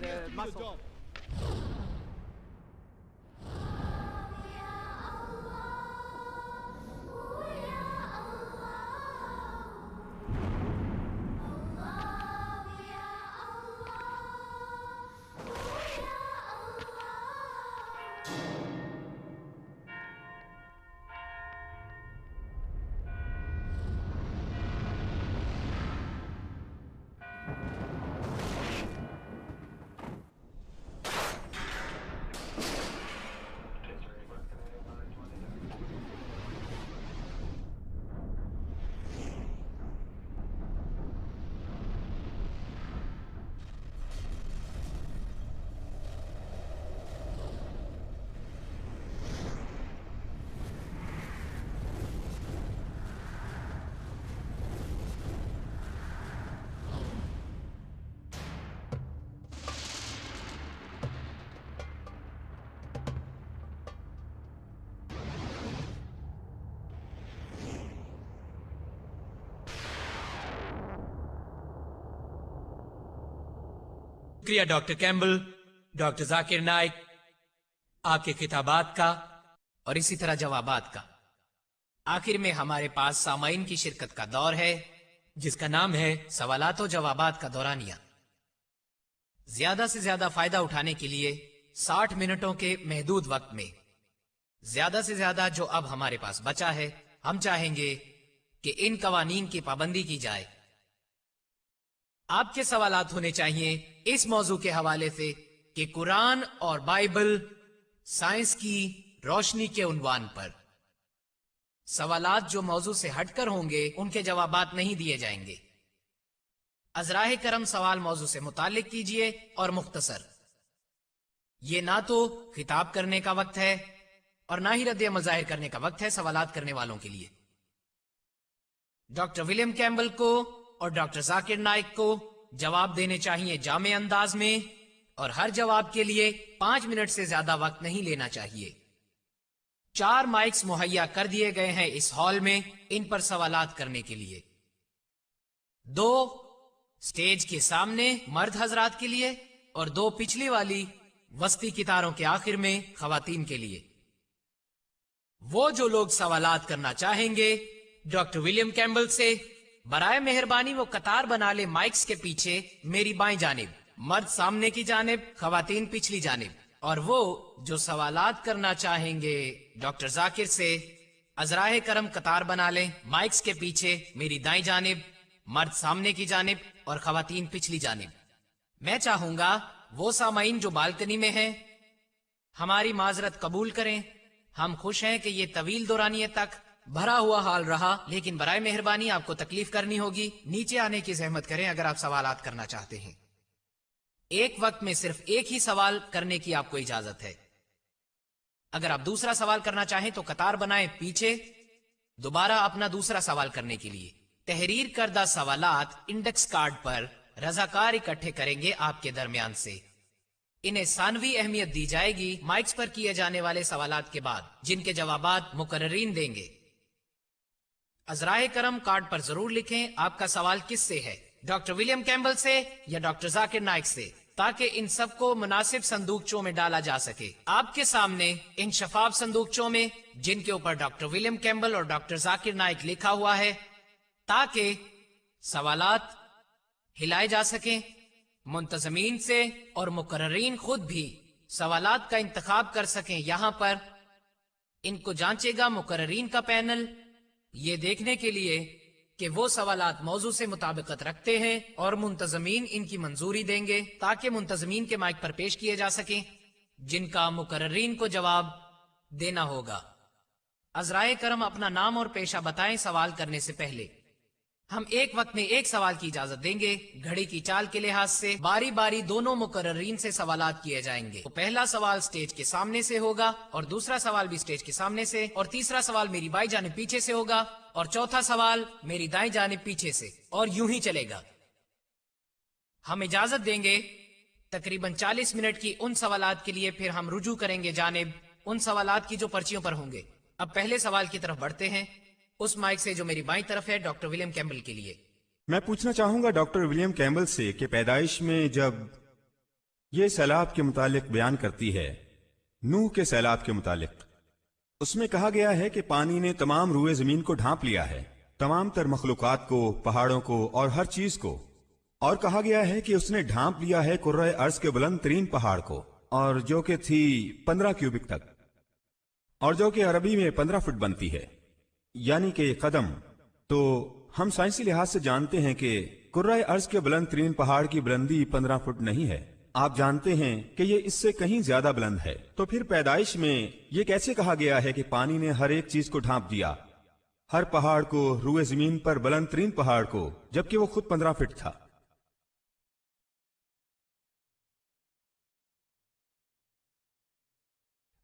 the muscle. शुक्रिया doctor Campbell, doctor Zakir Naik, आपके खिताबात का और इसी तरह जवाबात का। आखिर में हमारे पास सामाइन की शिरकत का दौर है जिसका नाम है सवालात और जवाबात का दौरानिया। ज्यादा से ज्यादा फायदा उठाने के लिए 60 मिनटों के महदूद वक्त में ज्यादा से ज्यादा जो अब हमारे पास बचा है, हम चाहेंगे कि इन कवानीन की पाबंदी की जाए। आपके सवालात होने चाहिए इस मौजू के हवाले से कि कुरान और बाइबल साइंस की रोशनी के उन्वान पर। सवालात जो मौजू से हटकर होंगे उनके जवाबात नहीं दिए जाएंगे। अजराह करम सवाल मौजू से मुताल्लिक कीजिए और मुख्तसर। ये ना तो खिताब करने का वक्त है और ना ही रद्द अमल जाहिर करने का वक्त है सवालात करने वालों के लिए। डॉक्टर विलियम कैम्बल को और डॉक्टर जाकिर नाइक को जवाब देने चाहिए जामे अंदाज में और हर जवाब के लिए 5 मिनट से ज्यादा वक्त नहीं लेना चाहिए। 4 माइक्स मुहैया कर दिए गए हैं इस हॉल में इन पर सवालात करने के लिए। 2 स्टेज के सामने मर्द हजरात के लिए और 2 पिछली वाली वस्ती कितारों के आखिर में खवातीन के लिए। वो जो लोग सवालात करना चाहेंगे डॉक्टर विलियम कैम्बल से, बराए मेहरबानी वो कतार बना ले माइक्स के पीछे मेरी बाएं जानिब, मर्द सामने की जानिब, खवातीन पिछली जानिब। और वो जो सवालात करना चाहेंगे डॉक्टर जाकिर से, अजराह करम कतार बना ले माइक्स के पीछे मेरी दाएं जानिब, मर्द सामने की जानिब और खवातीन पिछली जानिब। मैं चाहूंगा वो सामाइन जो बालकनी में हैं हमारी माजरत कबूल करें। हम खुश हैं कि ये तवील दौरानिये तक भरा हुआ हाल रहा, लेकिन बराए मेहरबानी आपको तकलीफ करनी होगी। नीचे आने की जहमत करें अगर आप सवालात करना चाहते हैं। एक वक्त में सिर्फ एक ही सवाल करने की आपको इजाजत है। अगर आप दूसरा सवाल करना चाहें तो कतार बनाएं पीछे दोबारा अपना दूसरा सवाल करने के लिए। तहरीर करदा सवालात इंडेक्स कार्ड पर रजाकार इकट्ठे करेंगे आपके दरमियान से। इन्हें सानवी अहमियत दी जाएगी माइक्स पर किए जाने वाले सवालात के बाद, जिनके जवाबात मुकर्ररीन देंगे। अजराए करम कार्ड पर जरूर लिखें आपका सवाल किससे है, डॉक्टर विलियम कैम्बल से या डॉक्टर जाकिर नाइक से, ताकि इन सबको मुनासिब संदूकचों में डाला जा सके। आपके सामने इन शफाफ संदूकचों में जिनके ऊपर डॉक्टर विलियम कैम्बल और डॉक्टर जाकिर नाइक लिखा हुआ है, ताकि सवालात हिलाए जा सकें। मुंतजमीन से और मुकर्ररीन खुद भी सवालात का इंतखाब कर सकें। यहाँ पर इनको जांचेगा मुकर्ररीन का पैनल, ये देखने के लिए कि वो सवालात मौजू से मुताबिकत रखते हैं और मुंतजमीन इनकी मंजूरी देंगे ताकि मुंतजमीन के माइक पर पेश किए जा सकें, जिनका मुकर्ररीन को जवाब देना होगा। अजराए करम अपना नाम और पेशा बताएं सवाल करने से पहले। हम एक वक्त में एक सवाल की इजाजत देंगे। घड़ी की चाल के लिहाज से बारी बारी दोनों मुकर्ररीन से सवालात किए जाएंगे। तो पहला सवाल स्टेज के सामने से होगा और दूसरा सवाल भी स्टेज के सामने से, और तीसरा सवाल मेरी बाईं जानिब पीछे से होगा और चौथा सवाल मेरी दाईं जानिब पीछे से, और यूं ही चलेगा। हम इजाजत देंगे तकरीबन 40 मिनट की उन सवालात के लिए, फिर हम रुजू करेंगे जानिब उन सवालात की जो पर्चियों पर होंगे। अब पहले सवाल की तरफ बढ़ते हैं, उस माइक से जो मेरी बाईं तरफ है, डॉक्टर विलियम कैम्बल के लिए। मैं पूछना चाहूंगा डॉक्टर विलियम कैम्बल से कि पैदाइश में یہ سیلاب کے متعلق بیان کرتی ہے، نوح کے سیلاب کے متعلق۔ اس میں کہا گیا ہے کہ پانی نے تمام روئے زمین کو ڈھانپ لیا ہے، تمام تر مخلوقات کو، پہاڑوں کو اور ہر چیز کو، اور کہا گیا ہے کہ اس نے ڈھانپ لیا ہے کرۂ ارض کے بلند ترین پہاڑ کو، اور جو کہ تھی 15 کیوبک تک، اور جو کہ عربی میں 15 فٹ بنتی ہے، یعنی کہ قدم۔ تو ہم سائنسی لحاظ سے جانتے ہیں کہ کرۂ ارض کے بلند ترین پہاڑ کی بلندی 15 فٹ نہیں ہے، آپ جانتے ہیں کہ یہ اس سے کہیں زیادہ بلند ہے۔ تو پھر پیدائش میں یہ کیسے کہا گیا ہے کہ پانی نے ہر ایک چیز کو ڈھانپ دیا، ہر پہاڑ کو، روئے زمین پر بلند ترین پہاڑ کو، جبکہ وہ خود 15 فٹ تھا؟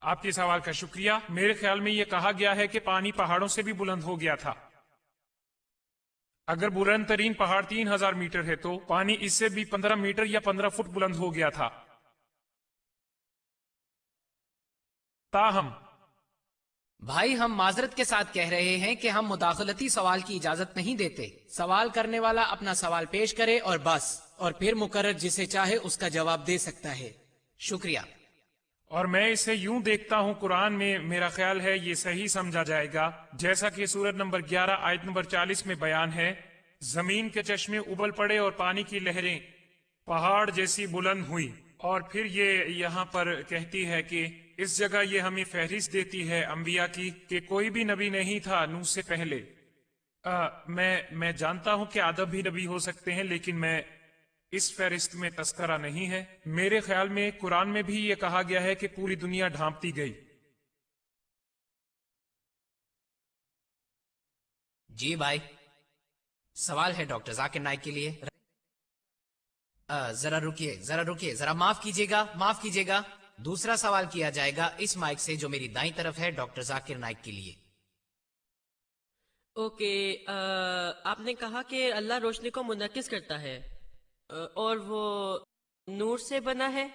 آپ کے سوال کا شکریہ۔ میرے خیال میں یہ کہا گیا ہے کہ پانی پہاڑوں سے بھی بلند ہو گیا تھا۔ اگر بلند ترین پہاڑ 3000 میٹر ہے تو پانی اس سے بھی 15 میٹر یا 15 فٹ بلند ہو گیا تھا۔ تاہم بھائی، ہم معذرت کے ساتھ کہہ رہے ہیں کہ ہم مداخلتی سوال کی اجازت نہیں دیتے۔ سوال کرنے والا اپنا سوال پیش کرے اور بس، اور پھر مقرر جسے چاہے اس کا جواب دے سکتا ہے۔ شکریہ۔ اور میں اسے یوں دیکھتا ہوں، قرآن میں میرا خیال ہے یہ صحیح سمجھا جائے گا، جیسا کہ سورت نمبر 11 آیت نمبر 40 میں بیان ہے، زمین کے چشمے ابل پڑے اور پانی کی لہریں پہاڑ جیسی بلند ہوئی۔ اور پھر یہ یہاں پر کہتی ہے کہ اس جگہ یہ ہمیں فہرست دیتی ہے انبیاء کی کہ کوئی بھی نبی نہیں تھا نوح سے پہلے۔ میں جانتا ہوں کہ آدم بھی نبی ہو سکتے ہیں، لیکن میں اس فہرست میں تذکرہ نہیں ہے۔ میرے خیال میں قرآن میں بھی یہ کہا گیا ہے کہ پوری دنیا ڈھانپتی گئی۔ جی بھائی، سوال ہے ڈاکٹر ذاکر نائک کے لیے۔ ذرا رکیے، ذرا معاف کیجیے گا۔ دوسرا سوال کیا جائے گا اس مائک سے جو میری دائیں طرف ہے، ڈاکٹر ذاکر نائک کے لیے۔ اوکے، آپ نے کہا کہ اللہ روشنی کو منعکس کرتا ہے اور وہ نور سے بنا ہے۔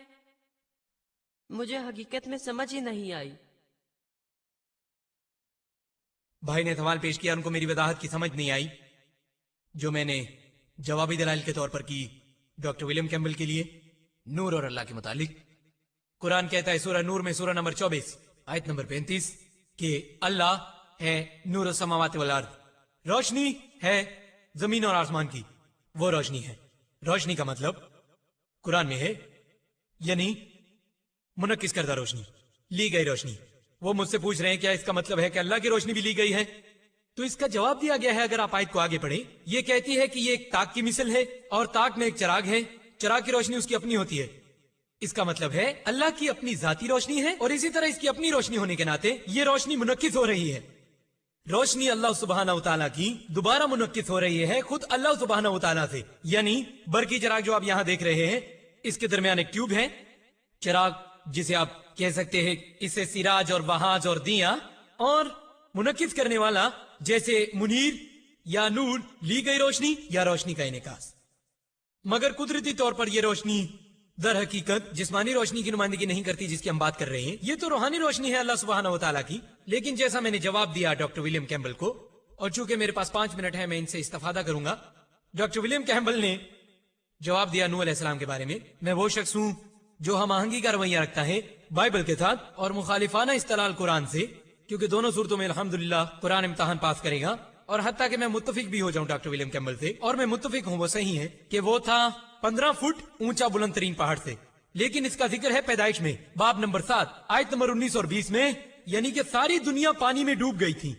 مجھے حقیقت میں سمجھ ہی نہیں آئی۔ بھائی نے سوال پیش کیا، ان کو میری وضاحت کی سمجھ نہیں آئی جو میں نے جوابی دلائل کے طور پر کی ڈاکٹر ولیم کیمبل کے لیے۔ نور اور اللہ کے متعلق قرآن کہتا ہے سورہ نور میں سورہ نمبر 24 آیت نمبر 35 کہ اللہ ہے نور السماوات والارض، روشنی ہے زمین اور آسمان کی، وہ روشنی ہے۔ روشنی کا مطلب قرآن میں ہے یعنی منعکس کردہ روشنی، لی گئی روشنی۔ وہ مجھ سے پوچھ رہے ہیں کیا اس کا مطلب ہے کہ اللہ کی روشنی بھی لی گئی ہے؟ تو اس کا جواب دیا گیا ہے، اگر آپ آیت کو آگے پڑھیں، یہ کہتی ہے کہ یہ ایک تاک کی مثل ہے اور تاک میں ایک چراغ ہے، چراغ کی روشنی اس کی اپنی ہوتی ہے۔ اس کا مطلب ہے اللہ کی اپنی ذاتی روشنی ہے اور اسی طرح اس کی اپنی روشنی ہونے کے ناطے یہ روشنی منعکس ہو رہی ہے۔ روشنی اللہ سبحانہ وتعالیٰ کی دوبارہ منعکس ہو رہی ہے خود اللہ سبحانہ وتعالیٰ سے، یعنی برقی چراغ جو آپ یہاں دیکھ رہے ہیں، اس کے درمیان ایک ٹیوب ہے، چراغ جسے آپ کہہ سکتے ہیں اسے سراج اور بہاج اور دیاں، اور منعکس کرنے والا جیسے منیر یا نور، لی گئی روشنی یا روشنی کا انعکاس۔ مگر قدرتی طور پر یہ روشنی در حقیقت جسمانی روشنی کی نمائندگی نہیں کرتی جس کی ہم بات کر رہے ہیں، یہ تو روحانی روشنی ہے اللہ سبحانہ وتعالیٰ کی۔ لیکن جیسا میں نے جواب دیا ڈاکٹر ولیم کیمبل کو، اور چونکہ میرے پاس 5 منٹ ہے میں ان سے استفادہ کروں گا، ڈاکٹر ولیم کیمبل نے جواب دیا نوح علیہ السلام کے بارے میں وہ شخص ہوں جو ہم آہنگی کا رویہ رکھتا ہے بائبل کے ساتھ اور مخالفانہ استدلال قرآن سے، کیونکہ دونوں صورتوں میں الحمدللہ قرآن امتحان پاس کرے گا۔ اور حتیٰ کہ میں متفق بھی ہو جاؤں ڈاکٹر ولیم کیمبل سے، اور میں متفق ہوں وہ صحیح ہے کہ وہ تھا 15 فٹ اونچا بلند ترین پہاڑ سے، لیکن اس کا ذکر ہے پیدائش میں باب نمبر 7 آیت نمبر 19 اور 20 میں، یعنی کہ ساری دنیا پانی میں ڈوب گئی تھی۔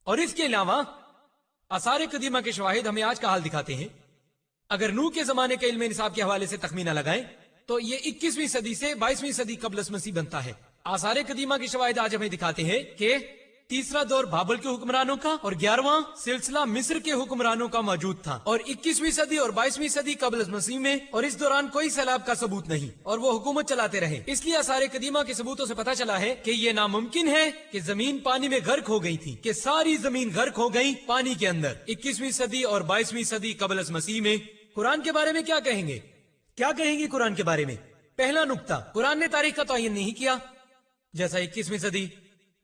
اور اس کے علاوہ آثار قدیمہ کے شواہد ہمیں آج کا حال دکھاتے ہیں۔ اگر نوح کے زمانے کے علم نصاب کے حوالے سے تخمینہ لگائیں تو یہ 21ویں صدی سے 22ویں صدی قبل از مسیح بنتا ہے۔ آثار قدیمہ کے شواہد آج ہمیں دکھاتے ہیں کہ تیسرا دور بابل کے حکمرانوں کا اور 11واں سلسلہ مصر کے حکمرانوں کا موجود تھا، اور 21ویں صدی اور 22ویں صدی قبل از مسیح میں، اور اس دوران کوئی سیلاب کا ثبوت نہیں، اور وہ حکومت چلاتے رہے۔ اس لیے آثار قدیمہ کے ثبوتوں سے پتہ چلا ہے کہ یہ ناممکن ہے کہ زمین پانی میں غرق ہو گئی تھی، کہ ساری زمین غرق ہو گئی پانی کے اندر 21ویں صدی اور 22ویں صدی قبل از مسیح میں۔ قرآن کے بارے میں کیا کہیں گے؟ کیا کہیں گے قرآن کے بارے میں؟ پہلا نقطہ، قرآن نے تاریخ کا تعین نہیں کیا، جیسا 21ویں صدی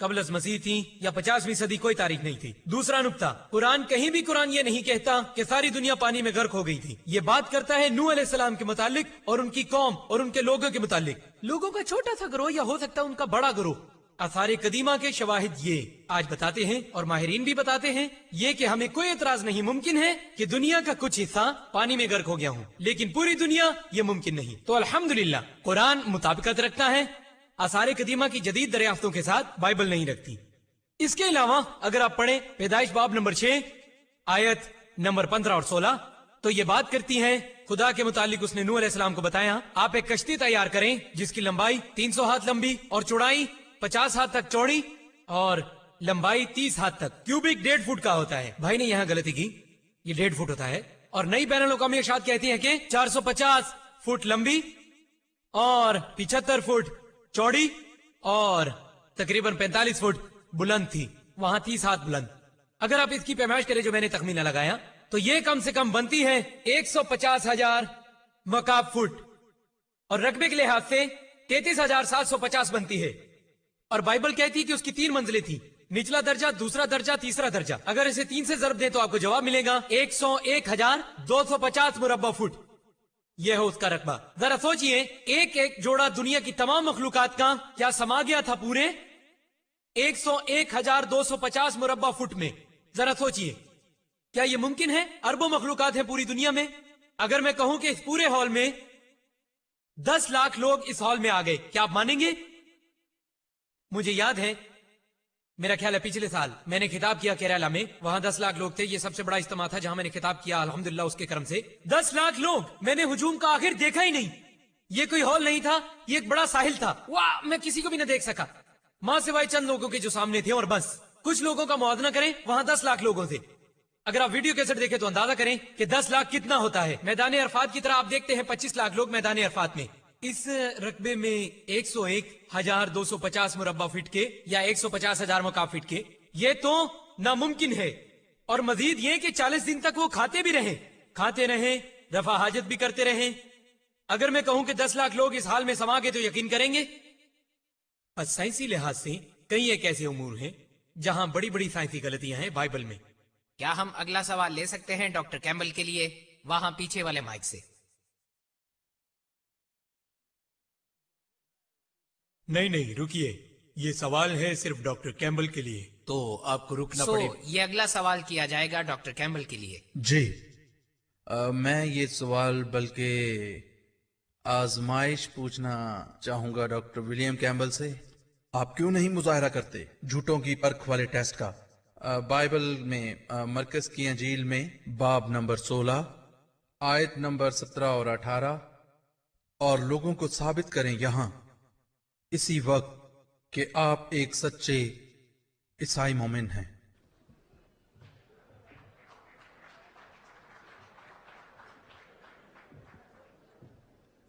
قبل از مسیح تھی یا 50ویں صدی کوئی تاریخ نہیں تھی۔ دوسرا نکتہ، قرآن کہیں بھی قرآن یہ نہیں کہتا کہ ساری دنیا پانی میں غرق ہو گئی تھی۔ یہ بات کرتا ہے نوح علیہ السلام کے متعلق اور ان کی قوم اور ان کے لوگوں کے متعلق، لوگوں کا چھوٹا سا گروہ یا ہو سکتا ہے ان کا بڑا گروہ۔ آثار قدیمہ کے شواہد یہ آج بتاتے ہیں اور ماہرین بھی بتاتے ہیں یہ کہ ہمیں کوئی اعتراض نہیں، ممکن ہے کہ دنیا کا کچھ حصہ پانی میں غرق ہو گیا ہوں، لیکن پوری دنیا یہ ممکن نہیں۔ تو الحمدللہ قرآن مطابقت رکھتا ہے آثار قدیمہ کی جدید دریافتوں کے ساتھ، بائبل نہیں رکھتی۔ اس کے علاوہ اگر آپ پڑھیں پیدائش باب نمبر 6 آیت نمبر 15 اور 16 تو یہ بات کرتی ہے خدا کے متعلق، اس نے نوح علیہ السلام کو بتایا آپ ایک کشتی تیار کریں جس کی لمبائی 300 ہاتھ لمبی اور چوڑائی 50 ہاتھ تک چوڑی اور لمبائی 30 ہاتھ تک، کیوبک 1.5 فٹ کا ہوتا ہے۔ بھائی نے یہاں غلطی کی، یہ 1.5 فٹ ہوتا ہے، اور نئی بین الاقوامی ارشاد کہتی ہے کہ 450 فٹ لمبی اور 75 فٹ چوڑی اور تقریباً 45 فٹ بلند تھی، وہاں 30 ہاتھ بلند۔ اگر آپ اس کی پیمائش کریں جو میں نے تخمینہ لگایا تو یہ کم سے کم بنتی ہے 150,000 مکعب فٹ، اور رقبے کے لحاظ سے 33,750 بنتی ہے۔ اور بائبل کہتی ہے کہ اس کی 3 منزلیں تھی، نچلا درجہ، دوسرا درجہ، تیسرا درجہ۔ اگر اسے 3 سے ضرب دیں تو آپ کو جواب ملے گا 101,250 مربع فٹ، یہ ہے اس کا رقبہ۔ ذرا سوچئے ایک ایک جوڑا دنیا کی تمام مخلوقات کا کیا سما گیا تھا پورے 101,250 مربع فٹ میں؟ ذرا سوچئے کیا یہ ممکن ہے؟ اربوں مخلوقات ہیں پوری دنیا میں۔ اگر میں کہوں کہ اس پورے ہال میں 10 لاکھ لوگ اس ہال میں آ گئے، کیا آپ مانیں گے؟ مجھے یاد ہے، میرا خیال ہے پچھلے سال میں نے خطاب کیا کیرالہ میں، وہاں 10 لاکھ لوگ تھے، یہ سب سے بڑا اجتماع تھا جہاں میں نے خطاب کیا، الحمدللہ اس کے کرم سے 10 لاکھ لوگ۔ میں نے ہجوم کا آخر دیکھا ہی نہیں، یہ کوئی ہال نہیں تھا، یہ ایک بڑا ساحل تھا، واہ میں کسی کو بھی نہ دیکھ سکا ماں سوائے چند لوگوں کے جو سامنے تھے، اور بس کچھ لوگوں کا موازنہ کریں وہاں 10 لاکھ لوگوں سے۔ اگر آپ ویڈیو کیسٹ دیکھیں تو اندازہ کریں کہ 10 لاکھ کتنا ہوتا ہے۔ میدان عرفات کی طرح آپ دیکھتے ہیں 25 لاکھ لوگ میدان عرفات میں، اس رقبے میں 101,250 مربع فٹ کے یا 150,000 مکعب فٹ کے، یہ تو ناممکن ہے۔ اور مزید یہ کہ 40 دن تک وہ کھاتے بھی رہیں، کھاتے رہیں، رفع حاجت بھی کرتے رہیں۔ اگر میں کہوں کہ 10 لاکھ لوگ اس حال میں سما گئے تو یقین کریں گے؟ بس سائنسی لحاظ سے کئی ایک ایسے امور ہیں جہاں بڑی بڑی سائنسی غلطیاں ہیں بائبل میں۔ کیا ہم اگلا سوال لے سکتے ہیں ڈاکٹر کیمبل کے لیے؟ وہاں پیچھے والے مائک سے۔ نہیں رکیے، یہ سوال ہے صرف ڈاکٹر کیمبل کے لیے، تو آپ کو رکنا پڑے گا۔ یہ اگلا سوال کیا جائے گا ڈاکٹر کیمبل کے لیے۔ جی میں یہ سوال بلکہ آزمائش پوچھنا چاہوں گا ڈاکٹر ولیم کیمبل سے۔ آپ کیوں نہیں مظاہرہ کرتے جھوٹوں کی پرکھ والے ٹیسٹ کا؟ بائبل میں مرکز کی انجیل میں باب نمبر 16 آیت نمبر 17 اور 18 اور لوگوں کو ثابت کریں یہاں اسی وقت کہ آپ ایک سچے عیسائی مومن ہیں۔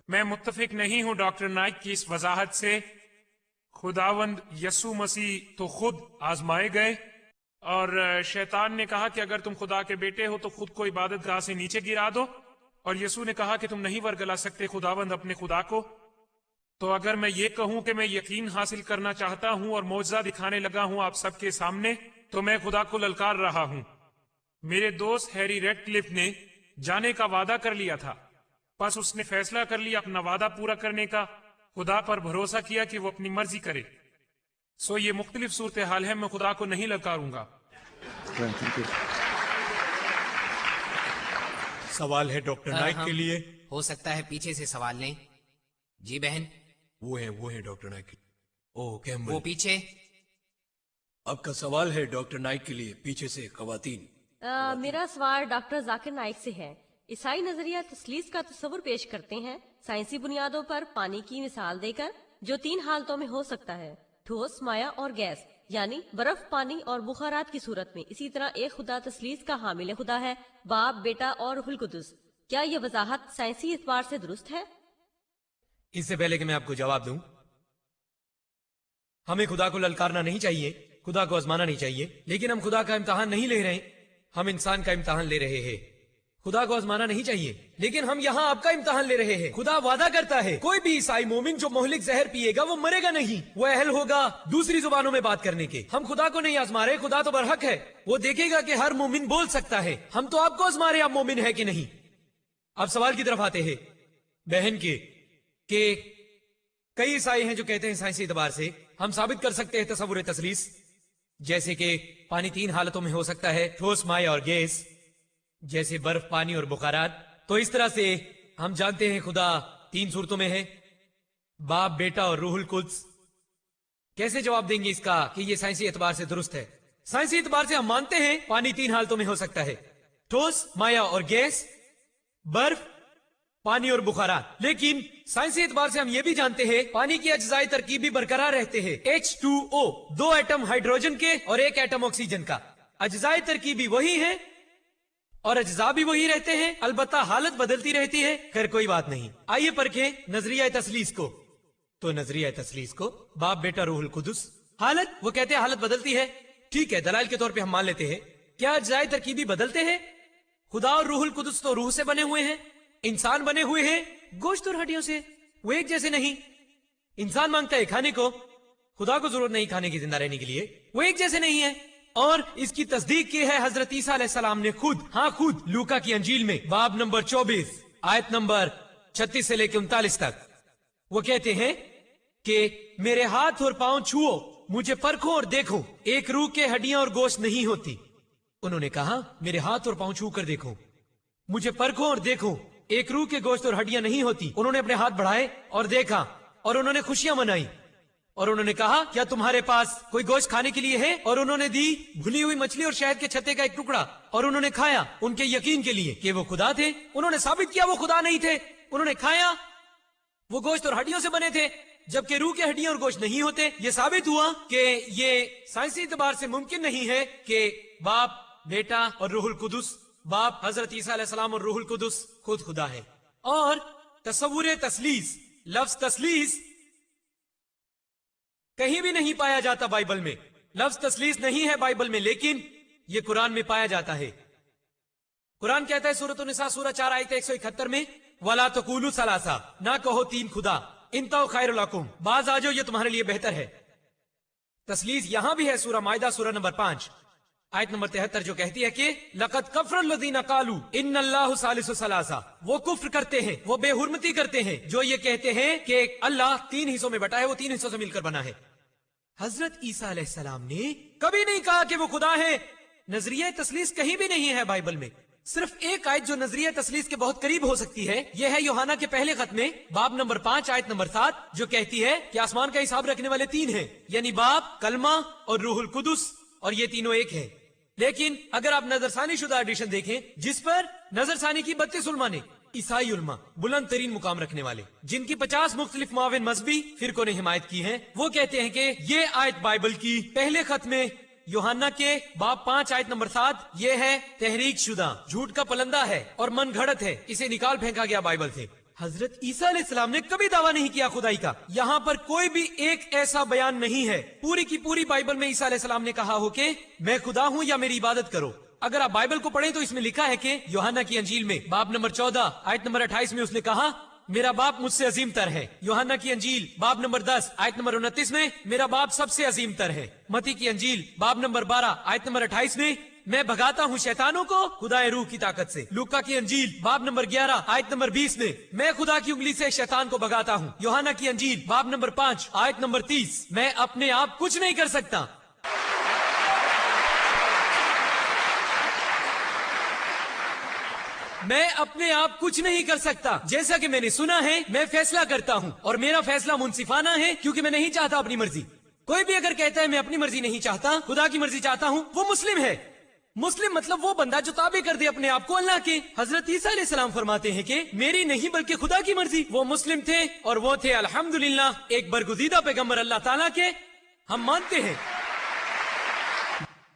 میں متفق نہیں ہوں ڈاکٹر نائک کی اس وضاحت سے۔ خداوند یسوع مسیح تو خود آزمائے گئے، اور شیطان نے کہا کہ اگر تم خدا کے بیٹے ہو تو خود کو عبادت گاہ سے نیچے گرا دو، اور یسوع نے کہا کہ تم نہیں ورگلا سکتے خداوند اپنے خدا کو۔ تو اگر میں یہ کہوں کہ میں یقین حاصل کرنا چاہتا ہوں اور معجزہ دکھانے لگا ہوں آپ سب کے سامنے، تو میں خدا کو للکار رہا ہوں۔ میرے دوست ہیری ریڈ کلف نے جانے کا وعدہ کر لیا تھا، بس اس نے فیصلہ کر لیا اپنا وعدہ پورا کرنے کا، خدا پر بھروسہ کیا کہ وہ اپنی مرضی کرے۔ سو یہ مختلف صورتحال ہے، میں خدا کو نہیں للکاروں گا۔ سوال ہے ڈاکٹر نائک کے لیے۔ ہو سکتا ہے پیچھے سے سوال لیں۔ جی بہن، وہ ہے ڈاکٹر نائک کے لیے۔ او کیمبل، وہ پیچھے۔ آپ کا سوال ہے ڈاکٹر نائک کے لیے، پیچھے سے خواتین۔ میرا سوال ڈاکٹر ذاکر نائک سے ہے۔ عیسائی نظریہ تثلیث کا تصور پیش کرتے ہیں سائنسی بنیادوں پر پانی کی مثال دے کر، جو 3 حالتوں میں ہو سکتا ہے، ٹھوس، مائع اور گیس، یعنی برف، پانی اور بخارات کی صورت میں۔ اسی طرح ایک خدا تثلیث کا حامل خدا ہے، باپ، بیٹا اور روح القدس۔ کیا یہ وضاحت سائنسی اعتبار سے درست ہے؟ اس سے پہلے کہ میں آپ کو جواب دوں، ہمیں خدا کو للکارنا نہیں چاہیے، خدا کو آزمانا نہیں چاہیے، لیکن ہم خدا کا امتحان نہیں لے رہے، ہم انسان کا امتحان لے رہے ہیں۔ खुदा को आजमाना नहीं चाहिए, लेकिन हम यहाँ आपका इम्तहान ले रहे हैं। खुदा वादा करता है कोई भी ईसाई मोमिन जो मोहलिक जहर पिएगा वो मरेगा नहीं, वो अहल होगा दूसरी जुबानों में बात करने के। हम खुदा को नहीं आजमा रहे, खुदा तो बरहक है, वो देखेगा कि हर मोमिन बोल सकता है। हम तो आपको आजमा रहे, आप मोमिन है कि नहीं। अब सवाल की तरफ आते हैं बहन के कई ईसाई हैं जो कहते हैं साइंसी एतबार से हम साबित कर सकते हैं तसव्वुर तसलीस, जैसे कि पानी 3 हालतों में हो सकता है, ठोस, माया और गैस, जैसे बर्फ, पानी और बुखारात। तो इस तरह से हम जानते हैं खुदा 3 सूरतों में है, बाप, बेटा और रूहुल कुद्स। कैसे जवाब देंगे इसका कि ये साइंसी एतबार से दुरुस्त है? साइंसी एतबार से हम मानते हैं पानी 3 हालतों में हो सकता है, ठोस, माया और गैस, बर्फ, पानी और बुखारात। लेकिन साइंसी एतबार से हम ये भी जानते हैं पानी की अज्जाई तरकीब भी बरकरार रहते हैं। H2O, 2 एटम हाइड्रोजन के और 1 एटम ऑक्सीजन का। अज्जाई तरकीब भी वही है और अज्जा भी वही रहते हैं, अलबत्ता हालत बदलती रहती है। खैर कोई बात नहीं, आइए परखें नजरिया तसलीस को। तो नजरिया तसलीस को बाप, बेटा, रूहुल कुदुस। हालत, वो कहते हैं हालत बदलती है, ठीक है, दलाइल के तौर पे हम मान लेते हैं। क्या अज्जाई तरकीबी बदलते हैं? खुदा और रूहुल कुदुस तो रूह से बने हुए हैं, इंसान बने हुए हैं गोश्त और हड्डियों से, वो एक जैसे नहीं। इंसान मांगता है खाने को, खुदा को जरूरत नहीं खाने की, जिंदा रहने के लिए, वो एक जैसे नहीं है। और इसकी तस्दीक की है हजरत ईसा अलैहिस्सलाम ने खुद, हाँ खुद, लूका की अंजील में बाब नंबर 24 आयत नंबर 36 से लेकर 39 तक वो कहते हैं कि मेरे हाथ और पांव छुओ, मुझे परखो और देखो, एक रूह के हड्डियां और गोश्त नहीं होती। उन्होंने कहा मेरे हाथ और पांव छू कर देखो, मुझे परखो और देखो, एक रूह के गोश्त और हड्डियां नहीं होती। उन्होंने अपने हाथ बढ़ाए और देखा और उन्होंने खुशियां मनाई और उन्होंने कहा क्या तुम्हारे पास कोई गोश्त खाने के लिए है? और उन्होंने दी भुनी हुई मछली और शहद के छत्ते का एक टुकड़ा और उन्होंने खाया, उनके यकीन के लिए कि वो खुदा थे। उन्होंने साबित किया वो खुदा नहीं थे, उन्होंने खाया, वो गोश्त और हड्डियों से बने थे, जबकि रूह के हड्डियां और गोश्त नहीं होते। ये साबित हुआ कि ये साइंसी एतबार से मुमकिन नहीं है कि बाप, बेटा और रूहुल कुदुस, बाप हजरत ईसा अलैहिस्सलाम और रूहुल कुदुस खुद खुदा है। और तसव्वुर तसलीस, लफ्ज तसलीस कहीं भी नहीं पाया जाता बाइबल में, लफ्ज तसलीस नहीं है बाइबल में, लेकिन ये कुरान में पाया जाता है। कुरान कहता है सूरत निसा सूरह 4 आयत 171 में, वला तक़ूलू सलासा, ना कहो 3 खुदा, इंतौ खैरुल लकुम, बाज आ जाओ ये तुम्हारे लिए बेहतर है। तसलीस यहां भी है सूरह माइदा सूरह नंबर 5 आयत नंबर 73 जो कहती है कि लक़द कफ़रल लज़ीना क़ालू इन्नल्लाहु सालिसु सलासा, वो कुफ्र करते हैं, वो बेहुरमती करते हैं जो ये कहते हैं कि अल्लाह 3 हिस्सों में बटा है, वो 3 हिस्सों से मिलकर बना है। हजरत ईसा अलैहिस्सलाम ने कभी नहीं कहा कि वो खुदा है। नजरिया तसलीस कहीं भी नहीं है बाइबल में। सिर्फ एक आयत जो नजरिया तसलीस के बहुत करीब हो सकती है, यह है यूहन्ना के पहले खत में बाब नंबर 5 आयत नंबर 7 जो कहती है कि आसमान का हिसाब रखने वाले 3 हैं, यानी बाप, कलमा और रूहुल कुदुस, और ये तीनों एक है। लेकिन अगर आप नजरसानी शुदा एडिशन देखें, जिस पर नजरसानी की 32 उलमा ने, ईसाई उलमा, बुलंद तरीन मुकाम रखने वाले, जिनकी 50 मुख्तलिफ मुआविन मजहबी फिरकों ने हिमायत की है, वो कहते हैं कि ये आयत बाइबल की पहले खत में यूहन्ना के बाब 5 आयत नंबर 7 ये है तहरीक शुदा, झूठ का पलंदा है और मन घड़त है, इसे निकाल फेंका गया बाइबल से। हजरत ईसा अलैहिस्सलाम ने कभी दावा नहीं किया खुदाई का। यहाँ पर कोई भी एक ऐसा बयान नहीं है पूरी की पूरी बाइबल में ईसा अलैहिस्सलाम ने कहा हो कि मैं खुदा हूँ या मेरी इबादत करो। अगर आप बाइबल को पढ़ें तो इसमें लिखा है कि यूहन्ना की अंजील में बाब नंबर 14 आयत नंबर 28 में उसने कहा मेरा बाप मुझसे अजीम तर है। यूहन्ना की अंजील बाब नंबर 10 आयत नंबर 29 में मेरा बाप सबसे अजीम तर है। मती की अंजील बाब नंबर 12 आयत नंबर 28 में मैं भगाता हूँ शैतानों को खुदाए रूह की ताकत से। लूका की अंजील बाब नंबर 11 आयत नंबर 20 में मैं खुदा की उंगली से शैतान को भगाता हूँ। यूहन्ना की अंजील बाब नंबर 5 आयत नंबर 30 मैं अपने आप कुछ नहीं कर सकता। मैं अपने आप कुछ नहीं कर सकता, जैसा कि मैंने सुना है मैं फैसला करता हूँ और मेरा फैसला मुनसिफाना है क्योंकि मैं नहीं चाहता अपनी मर्जी। कोई भी अगर कहता है मैं अपनी मर्जी नहीं चाहता, खुदा की मर्जी चाहता हूँ, वो मुस्लिम है। मुस्लिम मतलब वो बंदा जो ताबे कर दे अपने आप को अल्लाह के। हजरत ईसा अलैहिस्सलाम फरमाते हैं कि मेरी नहीं बल्कि खुदा की मर्जी। वो मुस्लिम थे और वो थे अल्हम्दुलिल्लाह एक बरगुज़ीदा पैगम्बर अल्लाह ताला के। हम मानते हैं,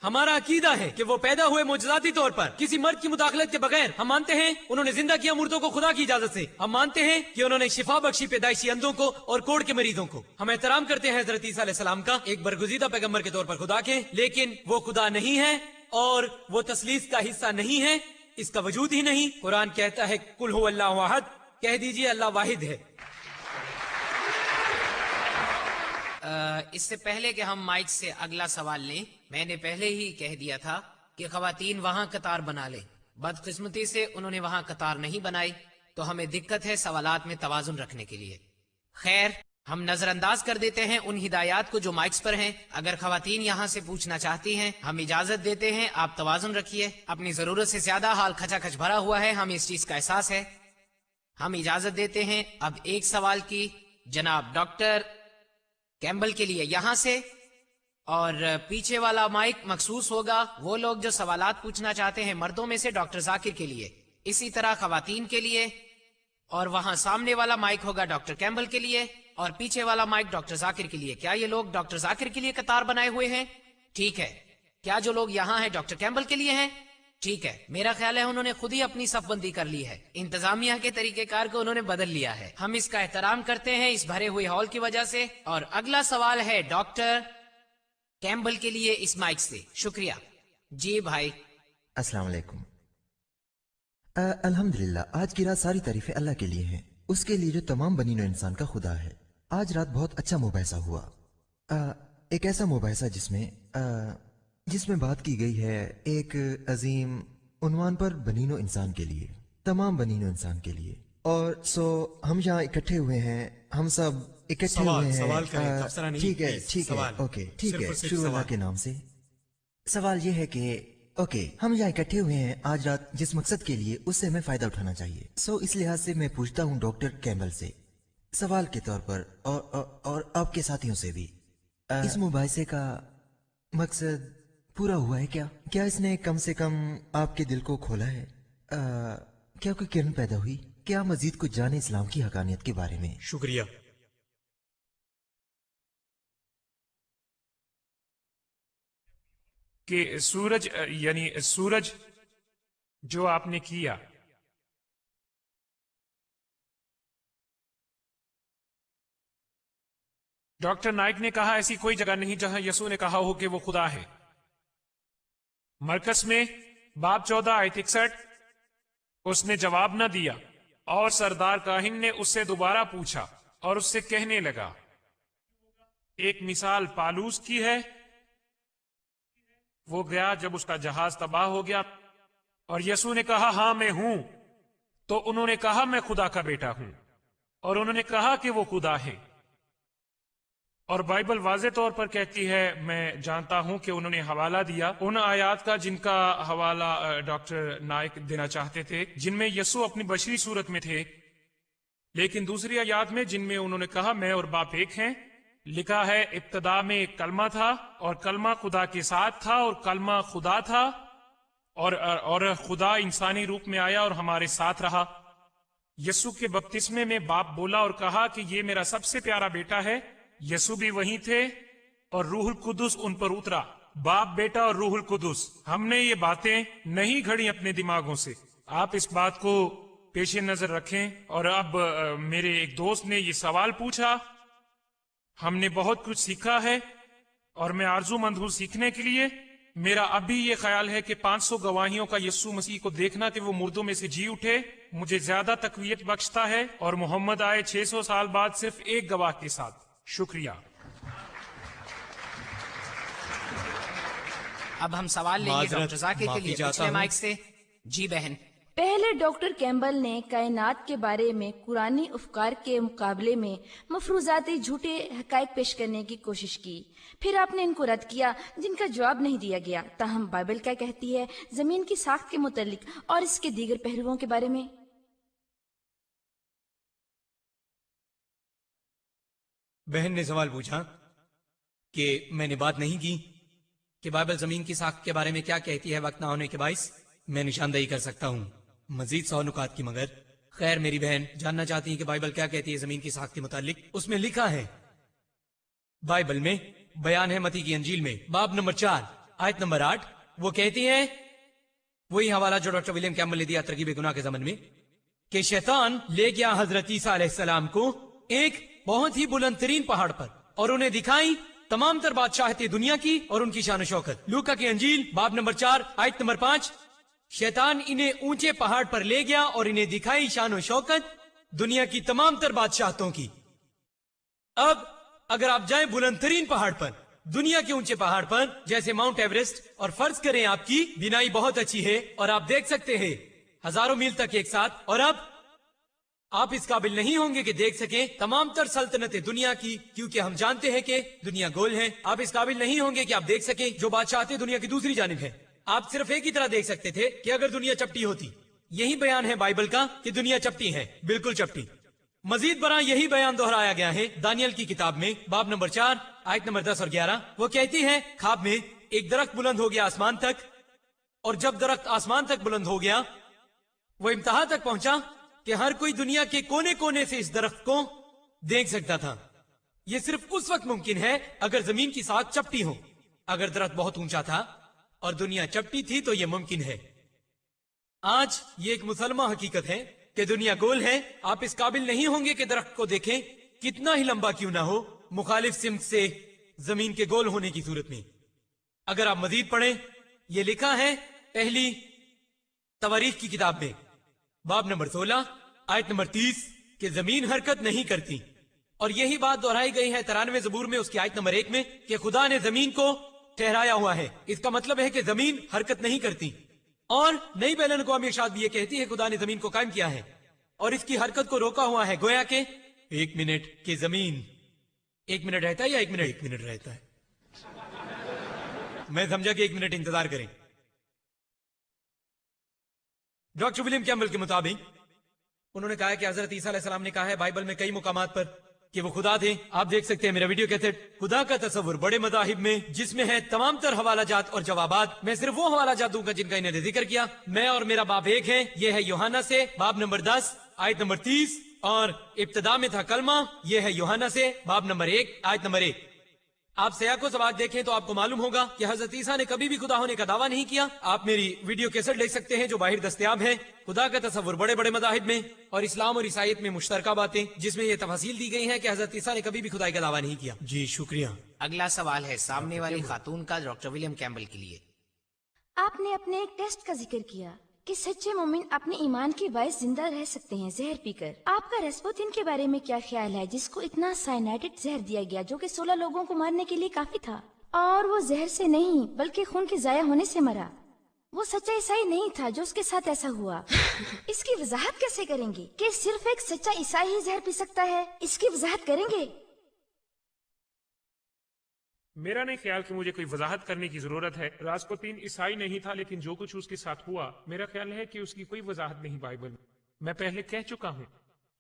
हमारा अकीदा है कि वो पैदा हुए मुजज़ाती तौर पर किसी मर्द की मुदाखलत के बगैर। हम मानते हैं उन्होंने जिंदा किया मुर्दों को खुदा की इजाजत से। हम मानते हैं कि उन्होंने शिफा बख्शी पैदाइशी अंधों को और कोढ़ के मरीजों को। हम एहतराम करते हैं हजरत ईसा अलैहिस्सलाम का एक बरगुज़ीदा पैगम्बर के तौर पर खुदा के, लेकिन वो खुदा नहीं है और वो तसलीस का हिस्सा नहीं है। اس کا وجود ہی نہیں. قرآن کہتا ہے قل هو اللہ احد، کہہ دیجئے اللہ واحد ہے. اس سے پہلے کہ ہم مائک سے اگلا سوال لیں، میں نے پہلے ہی کہہ دیا تھا کہ خواتین وہاں قطار بنا لیں. بدقسمتی سے انہوں نے وہاں قطار نہیں بنائی تو ہمیں دقت ہے سوالات میں توازن رکھنے کے لیے. خیر، ہم نظر انداز کر دیتے ہیں ان ہدایات کو جو مائکس پر ہیں. اگر خواتین یہاں سے پوچھنا چاہتی ہیں ہم اجازت دیتے ہیں. آپ توازن رکھیے. اپنی ضرورت سے زیادہ حال کھچا کھچ بھرا ہوا ہے، ہمیں اس چیز کا احساس ہے. ہم اجازت دیتے ہیں. اب ایک سوال کی جناب ڈاکٹر کیمبل کے لیے یہاں سے، اور پیچھے والا مائک مخصوص ہوگا وہ لوگ جو سوالات پوچھنا چاہتے ہیں مردوں میں سے ڈاکٹر ذاکر کے لیے، اسی طرح خواتین کے لیے. اور وہاں سامنے والا مائک ہوگا ڈاکٹر کیمبل کے لیے اور پیچھے والا مائک ڈاکٹر ذاکر کے لیے. کیا یہ لوگ ڈاکٹر ذاکر کے لیے قطار بنائے ہوئے ہیں؟ ٹھیک ہے. کیا جو لوگ یہاں ہیں ڈاکٹر کیمبل کے لیے ہیں؟ ٹھیک ہے. میرا خیال ہے انہوں نے خود ہی اپنی صف بندی کر لی ہے. انتظامیہ کے طریقہ کار کو انہوں نے بدل لیا ہے. ہم اس کا احترام کرتے ہیں اس بھرے ہوئے ہال کی وجہ سے. اور اگلا سوال ہے ڈاکٹر کیمبل کے لیے اس مائک سے. شکریہ. جی بھائی. السلام علیکم. الحمدللہ آج کی رات ساری تعریفیں اللہ کے لیے ہیں، اس کے لیے جو تمام بنی نوع انسان کا خدا ہے. آج رات بہت اچھا مباحثہ ہوا، ایک ایسا مباحثہ جس میں بات کی گئی ہے ایک عظیم عنوان پر بنی نوع انسان کے لیے، تمام بنی نوع انسان کے لیے. اور ہم یہاں اکٹھے ہوئے ہیں، ہم سب اکٹھے ہوئے ہیں. ٹھیک ہے ٹھیک ہے اوکے ٹھیک ہے. شروع اللہ کے نام سے. سوال یہ ہے کہ ہم یہاں اکٹھے ہوئے ہیں آج رات جس مقصد کے لیے، اس سے ہمیں فائدہ اٹھانا چاہیے. اس لحاظ سے میں پوچھتا ہوں ڈاکٹر کیمبل سے سوال کے طور پر اور آپ کے ساتھیوں سے بھی، اس مباحثے کا مقصد پورا ہوا ہے کیا اس نے کم سے کم آپ کے دل کو کھولا ہے؟ کیا کوئی کرن پیدا ہوئی؟ کیا مزید کچھ جانے اسلام کی حقانیت کے بارے میں؟ شکریہ. کہ سورج جو آپ نے کیا، ڈاکٹر نائک نے کہا ایسی کوئی جگہ نہیں جہاں یسوع نے کہا ہو کہ وہ خدا ہے. مرکز میں باب 14 آیت 61 اس نے جواب نہ دیا اور سردار کاہن نے اس سے دوبارہ پوچھا اور اس سے کہنے لگا. ایک مثال پالوس کی ہے. وہ گیا جب اس کا جہاز تباہ ہو گیا اور یسوع نے کہا ہاں میں ہوں. تو انہوں نے کہا میں خدا کا بیٹا ہوں، اور انہوں نے کہا کہ وہ خدا ہے. اور بائبل واضح طور پر کہتی ہے، میں جانتا ہوں کہ انہوں نے حوالہ دیا ان آیات کا جن کا حوالہ ڈاکٹر نائک دینا چاہتے تھے، جن میں یسوع اپنی بشری صورت میں تھے، لیکن دوسری آیات میں جن میں انہوں نے کہا میں اور باپ ایک ہیں، لکھا ہے ابتدا میں ایک کلمہ تھا اور کلمہ خدا کے ساتھ تھا اور کلمہ خدا تھا اور خدا انسانی روپ میں آیا اور ہمارے ساتھ رہا. یسوع کے بپتسمے میں باپ بولا اور کہا کہ یہ میرا سب سے پیارا بیٹا ہے. یسوع بھی وہیں تھے اور روح القدس ان پر اترا. باپ، بیٹا اور روح القدس. ہم نے یہ باتیں نہیں گھڑی اپنے دماغوں سے. آپ اس بات کو پیش نظر رکھیں. اور اب میرے ایک دوست نے یہ سوال پوچھا. ہم نے بہت کچھ سیکھا ہے اور میں آرزو مند ہوں سیکھنے کے لیے. میرا اب بھی یہ خیال ہے کہ 500 گواہیوں کا یسوع مسیح کو دیکھنا کہ وہ مردوں میں سے جی اٹھے مجھے زیادہ تقویت بخشتا ہے، اور محمد آئے 600 سال بعد صرف ایک گواہ کے ساتھ. شکریہ. اب ہم سوال لیں گے ڈاکٹر ذاکر کے لیے پچھلے مائک سے. جی بہن. پہلے ڈاکٹر کیمبل نے کائنات کے بارے میں قرآنی افکار کے مقابلے میں مفروضاتی جھوٹے حقائق پیش کرنے کی کوشش کی. پھر آپ نے ان کو رد کیا جن کا جواب نہیں دیا گیا. تاہم بائبل کیا کہتی ہے زمین کی ساخت کے متعلق اور اس کے دیگر پہلوؤں کے بارے میں؟ بہن نے سوال پوچھا کہ میں نے بات نہیں کی کہ بائبل زمین کی ساخت کے بارے میں کیا کہتی ہے. وقت نہ ہونے کے باعث میں نشاندہی کر سکتا ہوں مزید 100 نکات کی، مگر خیر میری بہن جاننا چاہتی ہیں کہ بائبل کیا کہتی ہے زمین کی ساخت کے متعلق. اس میں لکھا ہے، بائبل میں بیان ہے متی کی انجیل میں باب نمبر 4 آیت نمبر 8. وہ کہتی ہیں، وہی حوالہ جو ڈاکٹر ولیم کیمبل نے دیا ترغیب گناہ کے ضمن میں، کہ شیطان لے گیا حضرت عیسیٰ علیہ السلام کو ایک بہت ہی بلند ترین پہاڑ پر اور انہیں دکھائی تمام تر بادشاہت دنیا کی اور ان کی شان و شوکت. لوکا کی انجیل باب نمبر 4 آیت نمبر 5. शैतान इन्हें ऊंचे पहाड़ पर ले गया और इन्हें दिखाई शान और शौकत दुनिया की तमाम तर बादशाहतों की। अब अगर आप जाएं बुलंद तरीन पहाड़ पर, दुनिया के ऊंचे पहाड़ पर जैसे माउंट एवरेस्ट, और फर्ज करें आपकी बिनाई बहुत अच्छी है और आप देख सकते हैं हजारों मील तक एक साथ, और अब आप इस काबिल नहीं होंगे कि देख सकें तमाम तर सल्तनतें दुनिया की, क्योंकि हम जानते हैं कि दुनिया गोल है। आप इस काबिल नहीं होंगे कि आप देख सकें जो बादशाहतें दुनिया की दूसरी जानिब है। आप सिर्फ एक ही तरह देख सकते थे कि अगर दुनिया चपटी होती। यही बयान है बाइबल का कि दुनिया चपटी है, बिल्कुल चपटी। मजीद बरा यही बयान दोहराया गया है दानियल की किताब में बाब नंबर 4 आयत नंबर 10 और 11। वो कहती है ख्वाब में एक दरख्त बुलंद हो गया आसमान तक, और जब दरख्त आसमान तक बुलंद हो गया वो इंतहा तक पहुंचा कि हर कोई दुनिया के कोने कोने से इस दरख्त को देख सकता था। ये सिर्फ उस वक्त मुमकिन है अगर जमीन की साख चपटी हो। अगर दरख्त बहुत ऊंचा था और दुनिया चपटी थी तो यह मुमकिन है। आज ये एक मुसलमान हकीकत है कि दुनिया गोल है। आप इस काबिल नहीं होंगे कि दरख्त को देखें, कितना ही लंबा क्यों ना हो, मुखालिफ सिमत से जमीन के गोल होने की सूरत में। अगर आप मजीद पढ़ें, ये लिखा है पहली तवारीख की किताब में बाब नंबर 16 आयत नंबर 30 कि जमीन हरकत नहीं करती, और यही बात दोहराई गई है 93 ज़बूर में उसकी आयत नंबर 1 में कि खुदा ने जमीन को ठहराया हुआ है। इसका मतलब है कि जमीन हरकत नहीं करती। और नई बैलन अक़वामी इरशाद भी ये कहती है खुदा ने जमीन को कायम किया है और इसकी हरकत को रोका हुआ है, गोया के 1 मिनट की जमीन 1 मिनट रहता है या 1 मिनट 1 मिनट रहता है। मैं समझा कि 1 मिनट इंतजार करें। डॉक्टर विलियम कैम्बल के मुताबिक उन्होंने कहा कि हजरत ईसा अलैहिस्सलाम ने कहा है बाइबल में कई मुकामात पर कि वो खुदा थे। आप देख सकते हैं मेरा वीडियो कैसेट खुदा का तस्वुर बड़े मज़ाहिब में, जिसमें है तमाम तर हवाला जात और जवाबात। मैं सिर्फ वो हवाला जात दूंगा जिनका इन्होंने जिक्र किया। मैं और मेरा बाप एक है। ये है यूहन्ना से बाब नंबर 10 आयत नंबर 30, और इब्तिदा में था कलमा। ये है यूहन्ना से बाब नंबर 1 आयत नंबर 1। आप सयाको सबाक देखें तो आपको मालूम होगा कि हजरत ईसा ने कभी भी खुदा होने का दावा नहीं किया। आप मेरी वीडियो कैसेट देख सकते हैं जो बाहर दस्तयाब है, खुदा का तस्वुर बड़े बड़े मज़ाहिब में और इस्लाम और ईसाईयत में मुश्तरका बातें, जिसमें यह तफसील दी गई है कि हजरत ईसा ने कभी भी खुदाई का दावा नहीं किया। जी शुक्रिया। अगला सवाल है सामने वाली खातून का डॉक्टर विलियम कैम्बल के लिए। आपने अपने एक टेस्ट का जिक्र किया कि सच्चे मोमिन अपने ईमान के बायस जिंदा रह सकते हैं जहर पीकर। आपका रस्पुतिन के बारे में क्या ख्याल है, जिसको इतना साइनाइडेड जहर दिया गया जो कि 16 लोगों को मारने के लिए काफी था, और वो जहर से नहीं बल्कि खून के जाया होने से मरा। वो सच्चा ईसाई नहीं था जो उसके साथ ऐसा हुआ। इसकी वजाहत कैसे करेंगे कि सिर्फ एक सच्चा ईसाई ही जहर पी सकता है? इसकी वजाहत करेंगे? मेरा नहीं ख्याल कि मुझे कोई वजाहत करने की जरूरत है। रास्पुतीन ईसाई नहीं था, लेकिन जो कुछ उसके साथ हुआ मेरा ख्याल है कि उसकी कोई वजाहत नहीं बाइबल में। मैं पहले कह चुका हूँ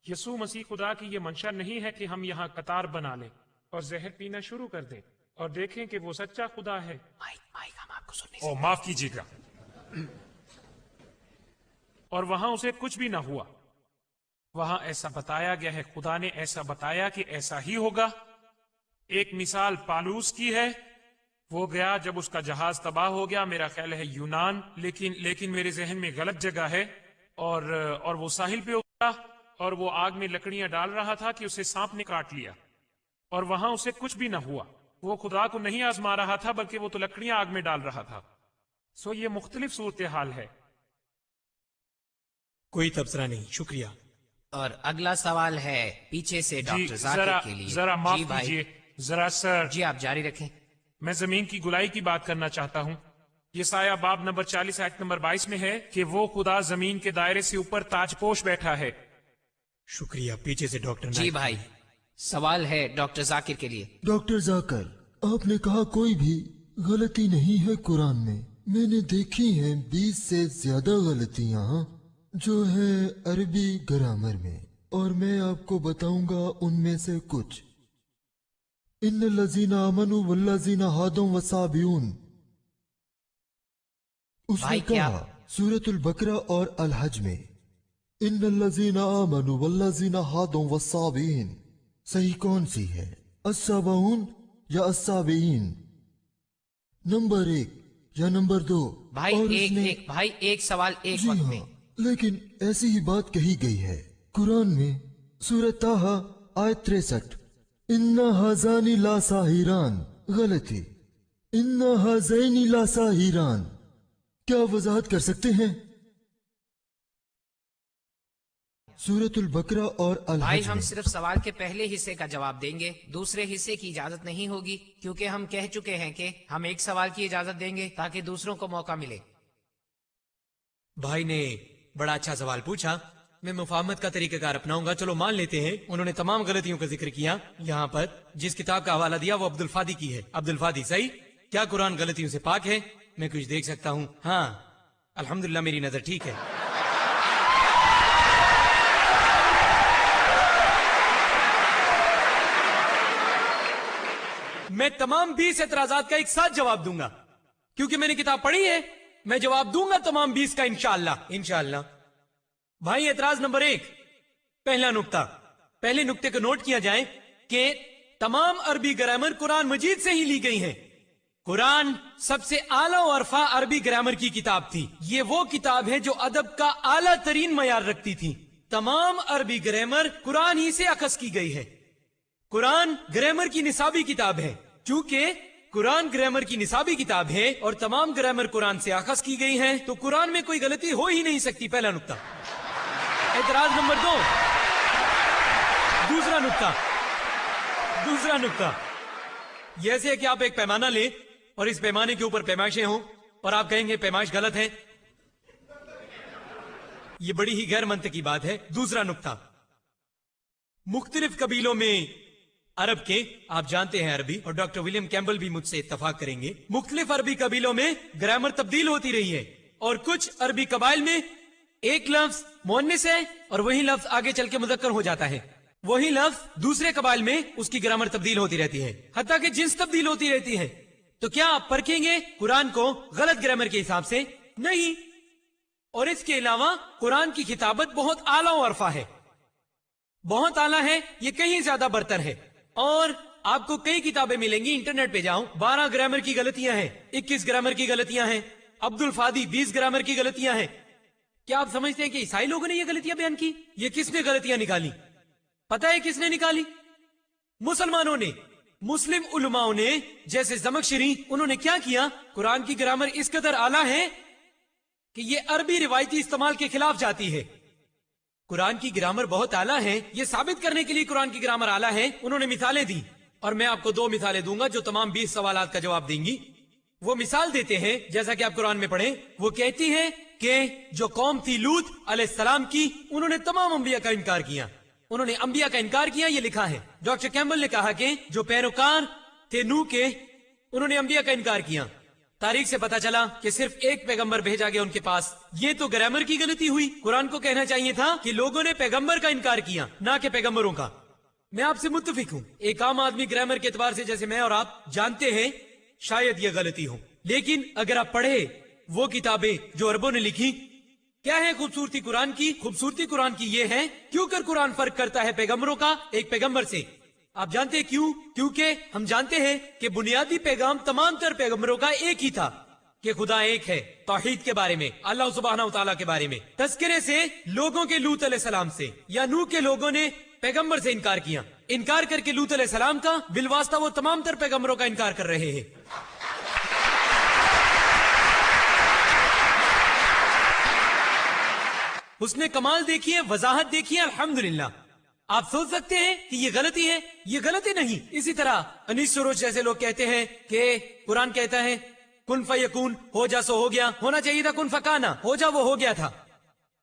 यसू मसीह खुदा की ये मंशा नहीं है कि हम यहाँ कतार बना लें और जहर पीना शुरू कर दें और देखें कि वो सच्चा खुदा है। हम आपको सुनने ओ माफ कीजिएगा। और वहां उसे कुछ भी ना हुआ। वहां ऐसा बताया गया है, खुदा ने ऐसा बताया कि ऐसा ही होगा। एक मिसाल पालूस की है। वो गया जब उसका जहाज तबाह हो गया, मेरा ख्याल है यूनान, लेकिन मेरे जहन में गलत जगह है। और वो साहिल पे उतरा और वो आग में लकड़ियां डाल रहा था कि उसे सांप ने काट लिया, और वहां उसे कुछ भी ना हुआ। वो खुदा को नहीं आजमा रहा था बल्कि वो तो लकड़ियां आग में डाल रहा था। सो ये मुख्तलिफ सूरत हाल है। कोई तबसरा नहीं, शुक्रिया। और अगला सवाल है पीछे से डॉक्टर जाकिर के लिए। जरा माफ जी भाई। कीजिए, जरा सर। जी आप जारी रखें। मैं जमीन की गुलाई की बात करना चाहता हूँ। ये साया बाब नंबर 40 आयत नंबर 22 में है कि वो खुदा जमीन के दायरे से ऊपर ताजपोश बैठा है। शुक्रिया। पीछे से डॉक्टर जी भाई, सवाल है डॉक्टर जाकिर के लिए। डॉक्टर जाकिर, आपने कहा कोई भी गलती नहीं है कुरान में। मैंने देखी हैं 20 से ज्यादा गलतियाँ जो है अरबी ग्रामर में, और मैं आपको बताऊंगा उनमें से कुछ। इन लजीना अमनु वल्लजीना हादुम वसाबियून, उसने कहा सूरतुल बकरा और अल हज में इन लजीना अमनु वल्लजीना हादुम वसाबीन। सही कौन सी है, अस्साबऊन या अस्साबीन? नंबर 1 या नंबर 2? भाई एक सवाल एक वक्त में। लेकिन ऐसी ही बात कही गई है कुरान में, सूरत ताहा आयत 63, इन्ना हज़ानी ला साहिरान। गलती, इन्ना हज़ैनी ला साहिरान। क्या वजाहत कर सकते हैं? सूरतुल बकरा और अल भाई हज हम में। सिर्फ सवाल के पहले हिस्से का जवाब देंगे, दूसरे हिस्से की इजाजत नहीं होगी, क्योंकि हम कह चुके हैं कि हम एक सवाल की इजाजत देंगे ताकि दूसरों को मौका मिले। भाई ने बड़ा अच्छा सवाल पूछा, मैं मुफाहमत का तरीकाकार अपनाऊंगा। चलो मान लेते हैं उन्होंने तमाम गलतियों का जिक्र किया। यहाँ पर जिस किताब का हवाला दिया वो अब्दुल फादी की है। अब्दुल फादी सही? क्या कुरान गलतियों से पाक है? मैं कुछ देख सकता हूँ? हाँ, अल्हम्दुलिल्लाह मेरी नजर ठीक है। मैं तमाम 20 एतराजात का एक साथ जवाब दूंगा, क्योंकि मैंने किताब पढ़ी है। मैं जवाब दूंगा तमाम 20 का इंशाअल्लाह। इंशाअल्लाह। भाई एतराज नंबर 1, पहला नुक्ता। पहले नुक्ते को नोट किया जाए कि तमाम अरबी ग्रामर कुरान मजीद से ही ली गई हैं। कुरान सबसे आला और अरफा अरबी ग्रामर की किताब थी। ये वो किताब है जो अदब का आला तरीन मयार रखती थी। तमाम अरबी ग्रामर कुरान ही से अखज की गई है। कुरान ग्रामर की निसाबी किताब है। चूंकि कुरान ग्रामर की निसाबी किताब है और तमाम ग्रामर कुरान से अखज की गई है, तो कुरान में कोई गलती हो ही नहीं सकती। पहला नुक्ता। एतराज नंबर 2, दूसरा नुक्ता। जैसे कि आप एक पैमाना लें और इस पैमाने के ऊपर पैमाइशें हों और आप कहेंगे पैमाइश गलत है, ये बड़ी ही गैर मंतकी बात है। दूसरा नुक्ता, मुख्तलिफ कबीलों में अरब के, आप जानते हैं अरबी, और डॉक्टर विलियम कैम्बल भी मुझसे इत्तफाक करेंगे, मुख्तलिफ अरबी कबीलों में ग्रामर तब्दील होती रही है। और कुछ अरबी कबाइल में एक लफ्ज मुअन्निस है और वही लफ्ज आगे चल के मुज़क्कर हो जाता है। वही लफ्ज दूसरे कबाइल में उसकी ग्रामर तब्दील होती रहती है, हत्ता कि जिन्स तब्दील होती रहती है। तो क्या आप परखेंगे कुरान को गलत ग्रामर के हिसाब से? नहीं। और इसके अलावा कुरान की किताबत बहुत आला और अरफा है, बहुत आला है, ये कहीं ज्यादा बरतर है। और आपको कई किताबें मिलेंगी, इंटरनेट पे जाओ, 12 ग्रामर की गलतियां हैं, 21 ग्रामर की गलतियां हैं, अब्दुल फादी 20 ग्रामर की गलतियां हैं। क्या आप समझते हैं कि ईसाई लोगों ने ये गलतियां बयान की? ये किसने गलतियां निकाली? पता है किसने निकाली? मुसलमानों ने, मुस्लिम उलमाओं ने, जैसे ज़मख़शरी। उन्होंने क्या किया? कुरान की ग्रामर इस कदर आला है कि ये अरबी रिवायती इस्तेमाल के खिलाफ जाती है। कुरान की ग्रामर बहुत आला है, ये साबित करने के लिए कुरान की ग्रामर आला है। उन्होंने मिसालें दी और मैं आपको 2 मिसालें दूंगा जो तमाम 20 सवालात का जवाब देंगी। वो मिसाल देते हैं, जैसा कि आप कुरान में पढ़ें, वो कहती है कि जो कौम थी लूत अलैहिस्सलाम की, उन्होंने तमाम अंबिया का इनकार किया। उन्होंने अंबिया का इनकार किया, ये लिखा है। डॉक्टर कैम्बल ने कहा कि जो पैरोकार थे नूह के, उन्होंने अंबिया का इनकार किया। तारीख से पता चला कि सिर्फ एक पैगंबर भेजा गया उनके पास। ये तो ग्रामर की गलती हुई। कुरान को कहना चाहिए था कि लोगों ने पैगंबर का इनकार किया, ना कि पैगंबरों का। मैं आपसे मुत्तफिक हूँ। एक आम आदमी ग्रामर के एतबार से, जैसे मैं और आप जानते हैं, शायद ये गलती हो, लेकिन अगर आप पढ़े वो किताबें जो अरबों ने लिखी, क्या है खूबसूरती कुरान की? खूबसूरती कुरान की ये है, क्यों कर कुरान फर्क करता है पैगंबरों का एक पैगंबर से? आप जानते हैं क्यों? क्योंकि हम जानते हैं कि बुनियादी पैगाम तमाम तर पैगंबरों का एक ही था कि खुदा एक है, तौहीद के बारे में, अल्लाह सुब्हानहू तआला के बारे में। तज़किरे से लोगों के लूत अलैहिस्सलाम से या नूह के लोगों ने पैगंबर से इनकार किया। इनकार करके लूत अलैहिस्सलाम का बिलवास्ता वो तमाम तर पैगंबरों का इनकार कर रहे हैं। उसने कमाल देखिए, वजाहत देखिए, अल्हम्दुलिल्लाह। आप सोच सकते हैं कि ये गलती है, ये गलती नहीं। इसी तरह अनीस सरोज जैसे लोग कहते हैं कि कुरान कहता है कुन फयकून, हो जा सो हो गया, होना चाहिए था कुन फकाना, हो जा वो हो गया था।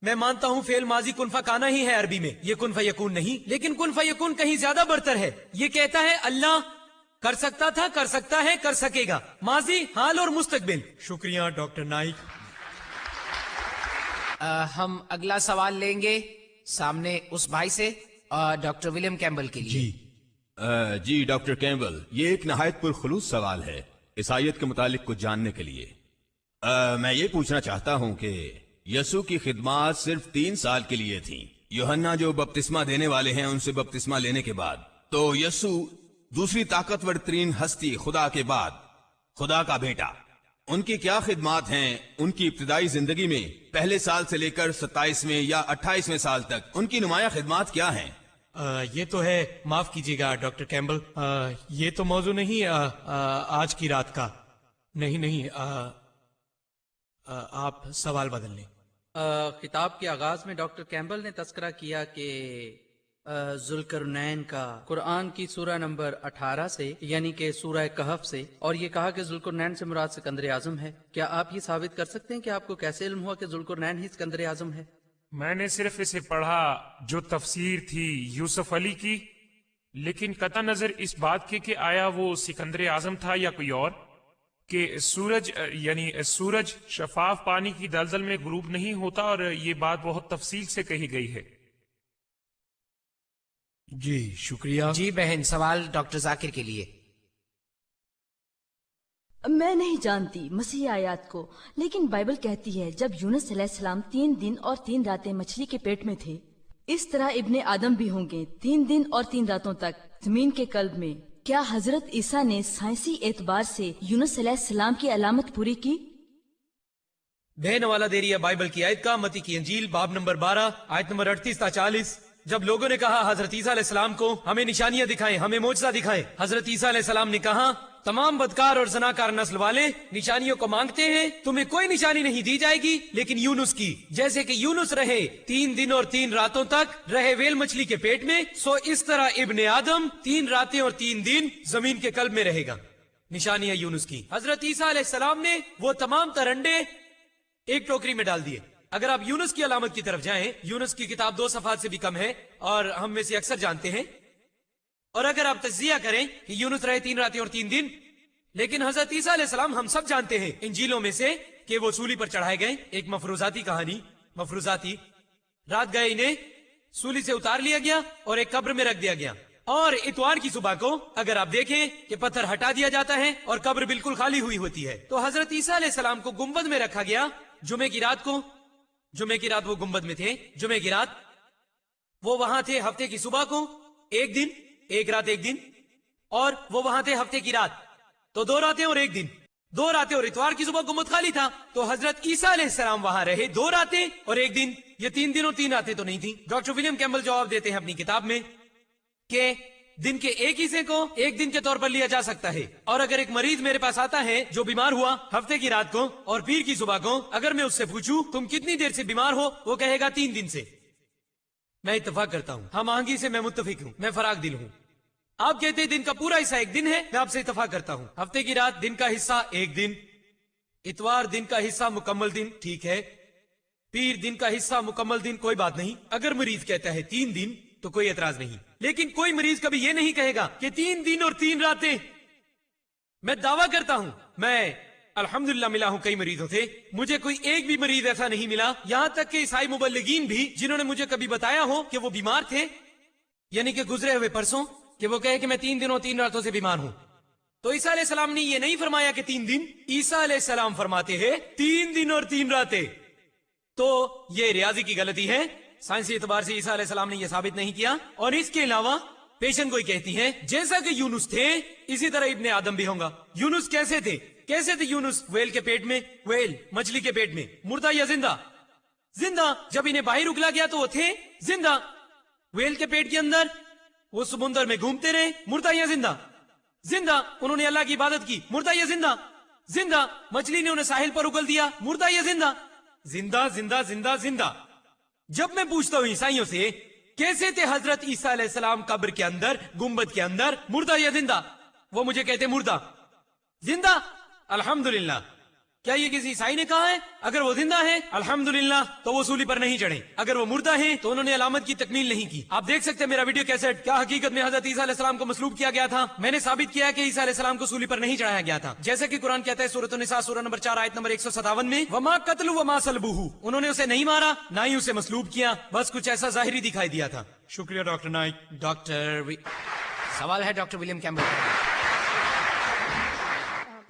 मैं मानता हूँ फेल माजी कुन फकाना ही है अरबी में, ये कुन फयकून नहीं। लेकिन कुन फयकून कहीं ज्यादा बरतर है। ये कहता है अल्लाह कर सकता था, कर सकता है, कर सकेगा, माजी, हाल और मुस्तकबिल। शुक्रिया डॉक्टर नाइक। हम अगला सवाल लेंगे सामने उस भाई से, डॉक्टर विलियम कैम्बल के लिए। जी डॉक्टर कैम्बल, ये एक नहायत पुरखुलूस सवाल है ईसाईयत के मुतालिक कुछ जानने के लिए। मैं ये पूछना चाहता हूँ कि यसू की खिदमत सिर्फ 3 साल के लिए थी। यूहन्ना जो बपतिस्मा देने वाले हैं, उनसे बपतिस्मा लेने के बाद तो यसू दूसरी ताकतवर तरीन हस्ती खुदा के बाद, खुदा का बेटा, उनकी क्या खिदमत हैं? उनकी इब्तिदाई जिंदगी में पहले साल से लेकर 27वें या 28वें साल तक उनकी नुमाया खिदमत क्या हैं? ये तो है, माफ कीजिएगा डॉक्टर कैम्बल, ये तो मौजू नहीं आज की रात का। नहीं, آپ سوال بدل لیں۔ خطاب کے آغاز میں ڈاکٹر کیمبل نے تذکرہ کیا کہ ذوالقرنین کا قرآن کی سورہ نمبر 18 سے یعنی کہ سورہ کہف سے، اور یہ کہا کہ ذوالقرنین سے مراد سکندر اعظم ہے۔ کیا آپ یہ ثابت کر سکتے ہیں کہ آپ کو کیسے علم ہوا کہ ذوالقرنین ہی سکندر اعظم ہے؟ میں نے صرف اسے پڑھا جو تفسیر تھی یوسف علی کی، لیکن قطع نظر اس بات کے کہ آیا وہ سکندر اعظم تھا یا کوئی اور، کہ سورج شفاف پانی کی دلدل میں غروب نہیں ہوتا، اور یہ بات بہت تفصیل سے کہی گئی ہے۔ جی شکریہ۔ جی بہن، سوال ڈاکٹر ذاکر کے لیے۔ میں نہیں جانتی مسیح آیات کو، لیکن بائبل کہتی ہے جب یونس علیہ السلام 3 دن اور 3 راتیں مچھلی کے پیٹ میں تھے، اس طرح ابن آدم بھی ہوں گے 3 دن اور 3 راتوں تک زمین کے قلب میں۔ کیا حضرت عیسیٰ نے سائنسی اعتبار سے یونس علیہ السلام کی علامت پوری کی؟ بہن والا دے رہی ہے بائبل کی آیت کا، متی کی انجیل باب نمبر 12 آیت نمبر 38 تا 40۔ جب لوگوں نے کہا حضرت عیسیٰ علیہ السلام کو ہمیں نشانیاں دکھائیں، ہمیں معجزہ دکھائیں، حضرت عیسیٰ علیہ السلام نے کہا تمام بدکار اور زناکار نسل والے نشانیوں کو مانگتے ہیں، تمہیں کوئی نشانی نہیں دی جائے گی لیکن یونس کی، جیسے کہ یونس رہے 3 دن اور 3 راتوں تک رہے ویل مچھلی کے پیٹ میں، سو اس طرح ابن آدم 3 راتیں اور 3 دن زمین کے قلب میں رہے گا۔ نشانی ہے یونس کی۔ حضرت عیسیٰ علیہ السلام نے وہ تمام ترنڈے ایک ٹوکری میں ڈال دیے۔ اگر آپ یونس کی علامت کی طرف جائیں، یونس کی کتاب 2 صفحات سے بھی کم ہے اور ہم میں سے اکثر جانتے ہیں، اور اگر آپ تجزیہ کریں کہ یونس رہے 3 راتیں اور 3 دن، لیکن حضرت عیسیٰ علیہ السلام ہم سب جانتے ہیں انجیلوں میں سے کہ وہ سولی پر چڑھائے گئے۔ ایک مفروضاتی کہانی، مفروضاتی، رات گئے انہیں سولی سے اتار لیا گیا اور ایک قبر میں رکھ دیا گیا، اور اتوار کی صبح کو اگر آپ دیکھیں کہ پتھر ہٹا دیا جاتا ہے اور قبر بالکل خالی ہوئی ہوتی ہے، تو حضرت عیسیٰ علیہ السلام کو گنبد میں رکھا گیا جمعے کی رات کو۔ جمعے کی رات وہ گنبد میں تھے، جمعے کی رات وہ وہاں تھے، ہفتے کی صبح کو 1 دن، 1 رات 1 دن، اور وہ وہاں تھے ہفتے کی رات، تو 2 راتیں اور 1 دن، 2 راتیں اور اتوار کی صبح گنبد خالی تھا، تو حضرت عیسیٰ علیہ السلام وہاں رہے 2 راتیں اور 1 دن، یہ 3 دن اور 3 راتیں تو نہیں تھی۔ ڈاکٹر ولیم کیمبل جواب دیتے ہیں اپنی کتاب میں کہ دن کے ایک حصے کو 1 دن کے طور پر لیا جا سکتا ہے، اور اگر ایک مریض میرے پاس آتا ہے جو بیمار ہوا ہفتے کی رات کو اور پیر کی صبح کو، اگر میں اس سے پوچھوں تم کتنی دیر سے بیمار ہو، وہ کہے گا 3 دن سے۔ میں اتفاق کرتا ہوں، ہم آہنگی سے میں متفق ہوں، میں فراغ دل ہوں۔ آپ کہتے ہیں دن کا پورا حصہ 1 دن ہے، میں آپ سے اتفاق کرتا ہوں۔ ہفتے کی رات دن کا حصہ 1 دن، اتوار دن کا حصہ مکمل دن، ٹھیک ہے، پیر دن کا حصہ مکمل دن، کوئی بات نہیں۔ اگر مریض کہتا ہے 3 دن تو کوئی اعتراض نہیں، لیکن کوئی مریض کبھی یہ نہیں کہے گا کہ 3 دن اور 3 راتیں۔ میں دعویٰ کرتا ہوں، میں الحمدللہ ملا ہوں کئی مریضوں سے، مجھے کوئی ایک بھی مریض ایسا نہیں ملا، یہاں تک کہ عیسائی مبلغین بھی جنہوں نے مجھے کبھی بتایا ہو کہ وہ بیمار تھے، یعنی کہ گزرے ہوئے پرسوں، کہ وہ کہے کہ میں 3 دنوں 3 راتوں سے بیمار ہوں، تو عیسیٰ علیہ السلام نے یہ نہیں فرمایا کہ 3 دن، عیسیٰ علیہ السلام فرماتے ہیں 3 دن اور 3 راتیں۔ تو یہ ریاضی کی غلطی ہے، سائنسی اعتبار سے عیسیٰ علیہ السلام نے یہ ثابت نہیں کیا، اور اس کے علاوہ پیشن گوئی کہتی ہے جیسا کہ یونس تھے اسی طرح ابن آدم بھی ہوگا۔ یونس کیسے تھے؟ کیسے تھے یونس؟ ویل کے پیٹ میں، ویل مچھلی کے پیٹ میں، مردہ یا زندہ؟ زندہ۔ جب انہیں باہر اگلا گیا تو وہ تھے زندہ، ویل کے پیٹ کے اندر، وہ سمندر میں گھومتے رہے، مردہ یا زندہ؟ زندہ۔ انہوں نے اللہ کی عبادت کی، مردہ یا زندہ؟ زندہ۔ مچھلی نے انہیں ساحل پر اگل دیا، مردہ یا زندہ؟ زندہ زندہ زندہ زندہ۔ جب میں پوچھتا ہوں عیسائیوں سے کیسے تھے حضرت عیسیٰ علیہ السلام قبر کے اندر، گنبد کے اندر، مردہ یا زندہ، وہ مجھے کہتے مردہ۔ زندہ؟ الحمدللہ۔ کیا یہ کسی عیسائی نے کہا ہے؟ اگر وہ زندہ ہے الحمدللہ تو وہ سولی پر نہیں چڑھے، اگر وہ مردہ ہیں تو انہوں نے علامت کی تکمیل نہیں کی۔ آپ دیکھ سکتے ہیں میرا ویڈیو کیسٹ، کیا حقیقت میں حضرت عیسیٰ علیہ السلام کو مصلوب کیا گیا تھا؟ میں نے ثابت کیا کہ عیسیٰ علیہ السلام کو سولی پر نہیں چڑھایا گیا تھا، جیسا کہ قرآن کہتا ہے سورۃ النساء سورہ نمبر 4 آیت نمبر 157 میں، وما قتلوا وما صلبوہ، انہوں نے اسے نہیں مارا نہ ہی اسے مصلوب کیا، بس کچھ ایسا ظاہری دکھائی دیا تھا۔ شکریہ ڈاکٹر نائک۔ سوال ہے ڈاکٹر ولیم کیمبل۔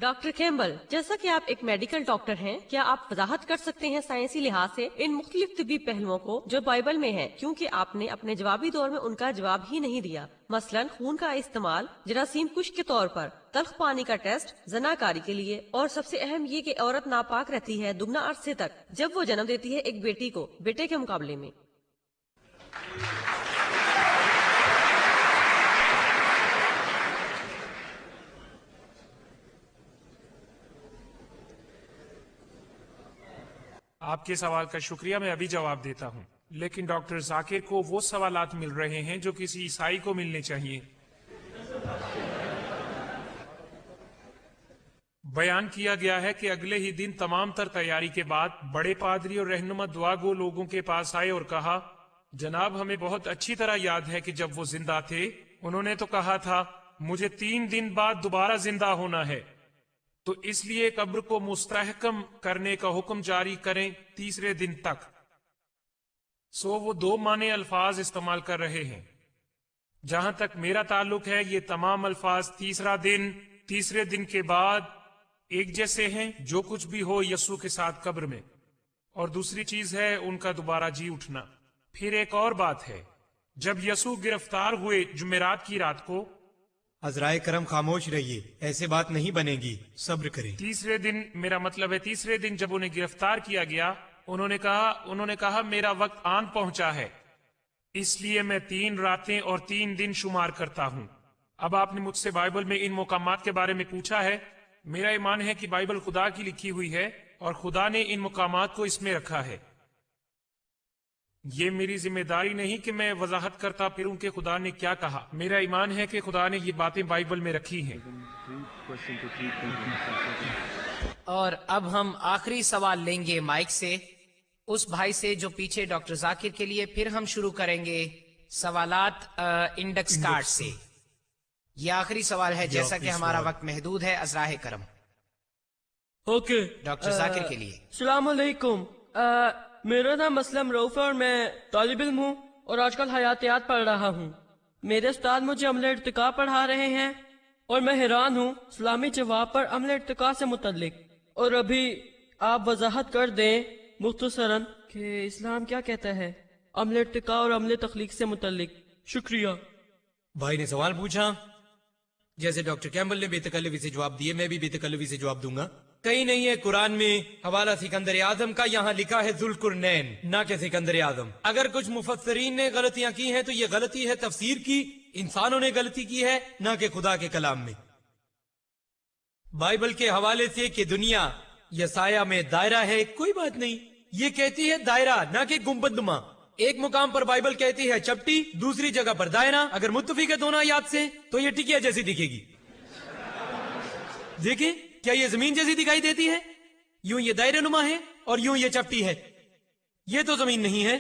ڈاکٹر کیمبل، جیسا کہ آپ ایک میڈیکل ڈاکٹر ہیں، کیا آپ وضاحت کر سکتے ہیں سائنسی لحاظ سے ان مختلف طبی پہلوؤں کو جو بائبل میں ہیں، کیونکہ آپ نے اپنے جوابی دور میں ان کا جواب ہی نہیں دیا؟ مثلا خون کا استعمال جراثیم کش کے طور پر، تلخ پانی کا ٹیسٹ زناکاری کے لیے، اور سب سے اہم یہ کہ عورت ناپاک رہتی ہے دگنا عرصے تک جب وہ جنم دیتی ہے ایک بیٹی کو بیٹے کے مقابلے میں۔ आपके सवाल का शुक्रिया, मैं अभी जवाब देता हूँ। लेकिन डॉक्टर जाकिर को वो सवालात मिल रहे हैं जो किसी ईसाई को मिलने चाहिए। बयान किया गया है कि अगले ही दिन तमाम तर तैयारी के बाद बड़े पादरी और रहनुमा दुआगो लोगों के पास आए और कहा, जनाब हमें बहुत अच्छी तरह याद है कि जब वो जिंदा थे उन्होंने तो कहा था मुझे 3 दिन बाद दोबारा जिंदा होना है, तो इसलिए कब्र को मुस्तहकम करने का हुक्म जारी करें 3रे दिन तक। सो वो 2 माने अल्फाज इस्तेमाल कर रहे हैं। जहां तक मेरा ताल्लुक है ये तमाम अल्फाज 3रा दिन, 3रे दिन के बाद एक जैसे हैं, जो कुछ भी हो यस्सु के साथ कब्र में। और दूसरी चीज है उनका दोबारा जी उठना। फिर एक और बात है, जब यस्सु गिरफ्तार हुए जुमेरात की रात को, हजराए करम खामोश रहिए, ऐसे बात नहीं बनेगी, सब्र करें। 3रे दिन, मेरा मतलब है 3रे दिन जब उन्हें गिरफ्तार किया गया, उन्होंने कहा मेरा वक्त आन पहुंचा है, इसलिए मैं 3 रातें और 3 दिन शुमार करता हूं। अब आपने मुझसे बाइबल में इन मुकामात के बारे में पूछा है। मेरा ईमान है कि बाइबल खुदा की लिखी हुई है और खुदा ने इन मुकामात को इसमें रखा है। ये मेरी जिम्मेदारी नहीं कि मैं वजाहत करता फिरूं कि खुदा ने क्या कहा। मेरा ईमान है कि खुदा ने ये बातें बाइबल में रखी हैं। और अब हम आखिरी सवाल लेंगे माइक से, उस भाई से जो पीछे डॉक्टर जाकिर के लिए। फिर हम शुरू करेंगे सवालात इंडेक्स कार्ड से। ये आखिरी सवाल है, जैसा कि हमारा वक्त महदूद है। अजराह करम ओके डॉक्टर जाकिर के लिए। अस्सलाम वालेकुम। मेरा नाम असलम रऊफ है और मैं तालिब इल्म हूँ और आजकल हयातियात पढ़ रहा हूँ। मेरे उस्ताद मुझे अमले इर्तिका पढ़ा रहे हैं और मैं हैरान हूँ इस्लामी जवाब पर अमले इर्तिका से मुतल्लिक। और अभी आप वजाहत कर दें मुख्तसरन कि इस्लाम क्या कहता है अमले इर्तिका और अमले तख्लीक से मुतल्लिक। शुक्रिया। भाई ने सवाल पूछा, जैसे डॉक्टर कैम्बल ने बेतकल्लुफी से जवाब दिए, मैं भी बेतकल्लुफी से जवाब दूंगा। कहीं नहीं है कुरान में हवाला सिकंदर आजम का, यहाँ लिखा है जुल्कुरनैन, ना कि सिकंदर आजम। अगर कुछ मुफस्सरीन ने गलतियां की हैं तो ये गलती है तफसीर की, इंसानों ने गलती की है, ना कि खुदा के कलाम में। बाइबल के हवाले से कि दुनिया या साया में दायरा है, कोई बात नहीं, ये कहती है दायरा, ना कि गुंबदनुमा। एक मुकाम पर बाइबल कहती है चपटी, दूसरी जगह पर दायरा। अगर मुत्तफिक है दोनों आयात से तो ये टिकिया जैसी दिखेगी। देखिए, क्या ये जमीन जैसी दिखाई देती है? यूं ये दायरे नुमा है और यूं ये चपटी है। ये तो जमीन नहीं है।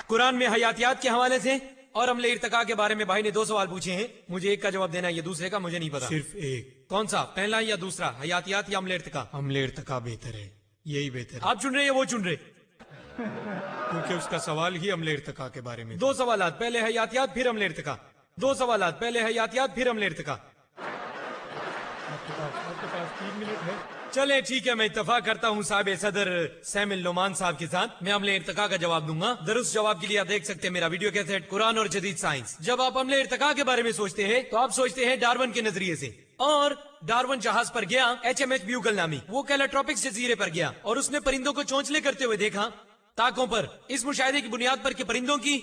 कुरान में हयातियात के हवाले से और अमले इर्तिका के बारे में भाई ने 2 सवाल पूछे हैं। मुझे एक का जवाब देना है, ये दूसरे का मुझे नहीं पता। सिर्फ एक। कौन सा, पहला या दूसरा, हयातियात या अमले इर्तिका? अमले इर्तिका बेहतर है, यही बेहतर। आप चुन रहे हैं, वो चुन रहे, क्योंकि उसका सवाल ही अमले इर्तिका के बारे में। 2 सवालात, पहले हयातियात फिर अमले इर्तिका। 2 सवालात, पहले हयातियात फिर अमले इर्तिका। आपके पास 3 मिनट है। चले ठीक है, मैं इत्तफाक करता हूँ साहिब सदर सैमिल नोमान साहब के साथ। मैं अमले इर्तिका का जवाब दूंगा। दुरुस्त जवाब के लिए आप देख सकते हैं मेरा वीडियो कैसेट कुरान और जदीद साइंस। जब आप अमले इर्तिका के बारे में सोचते हैं तो आप सोचते हैं डार्विन के नजरिए से। और डार्विन जहाज पर गया, HMS ब्यूगल नामी, वो कैलाट्रॉपिक्स जजीरे पर गया और उसने परिंदों को चोंचले करते हुए देखा ताकों पर। इस मुशाहिदे की बुनियाद पर कि परिंदों की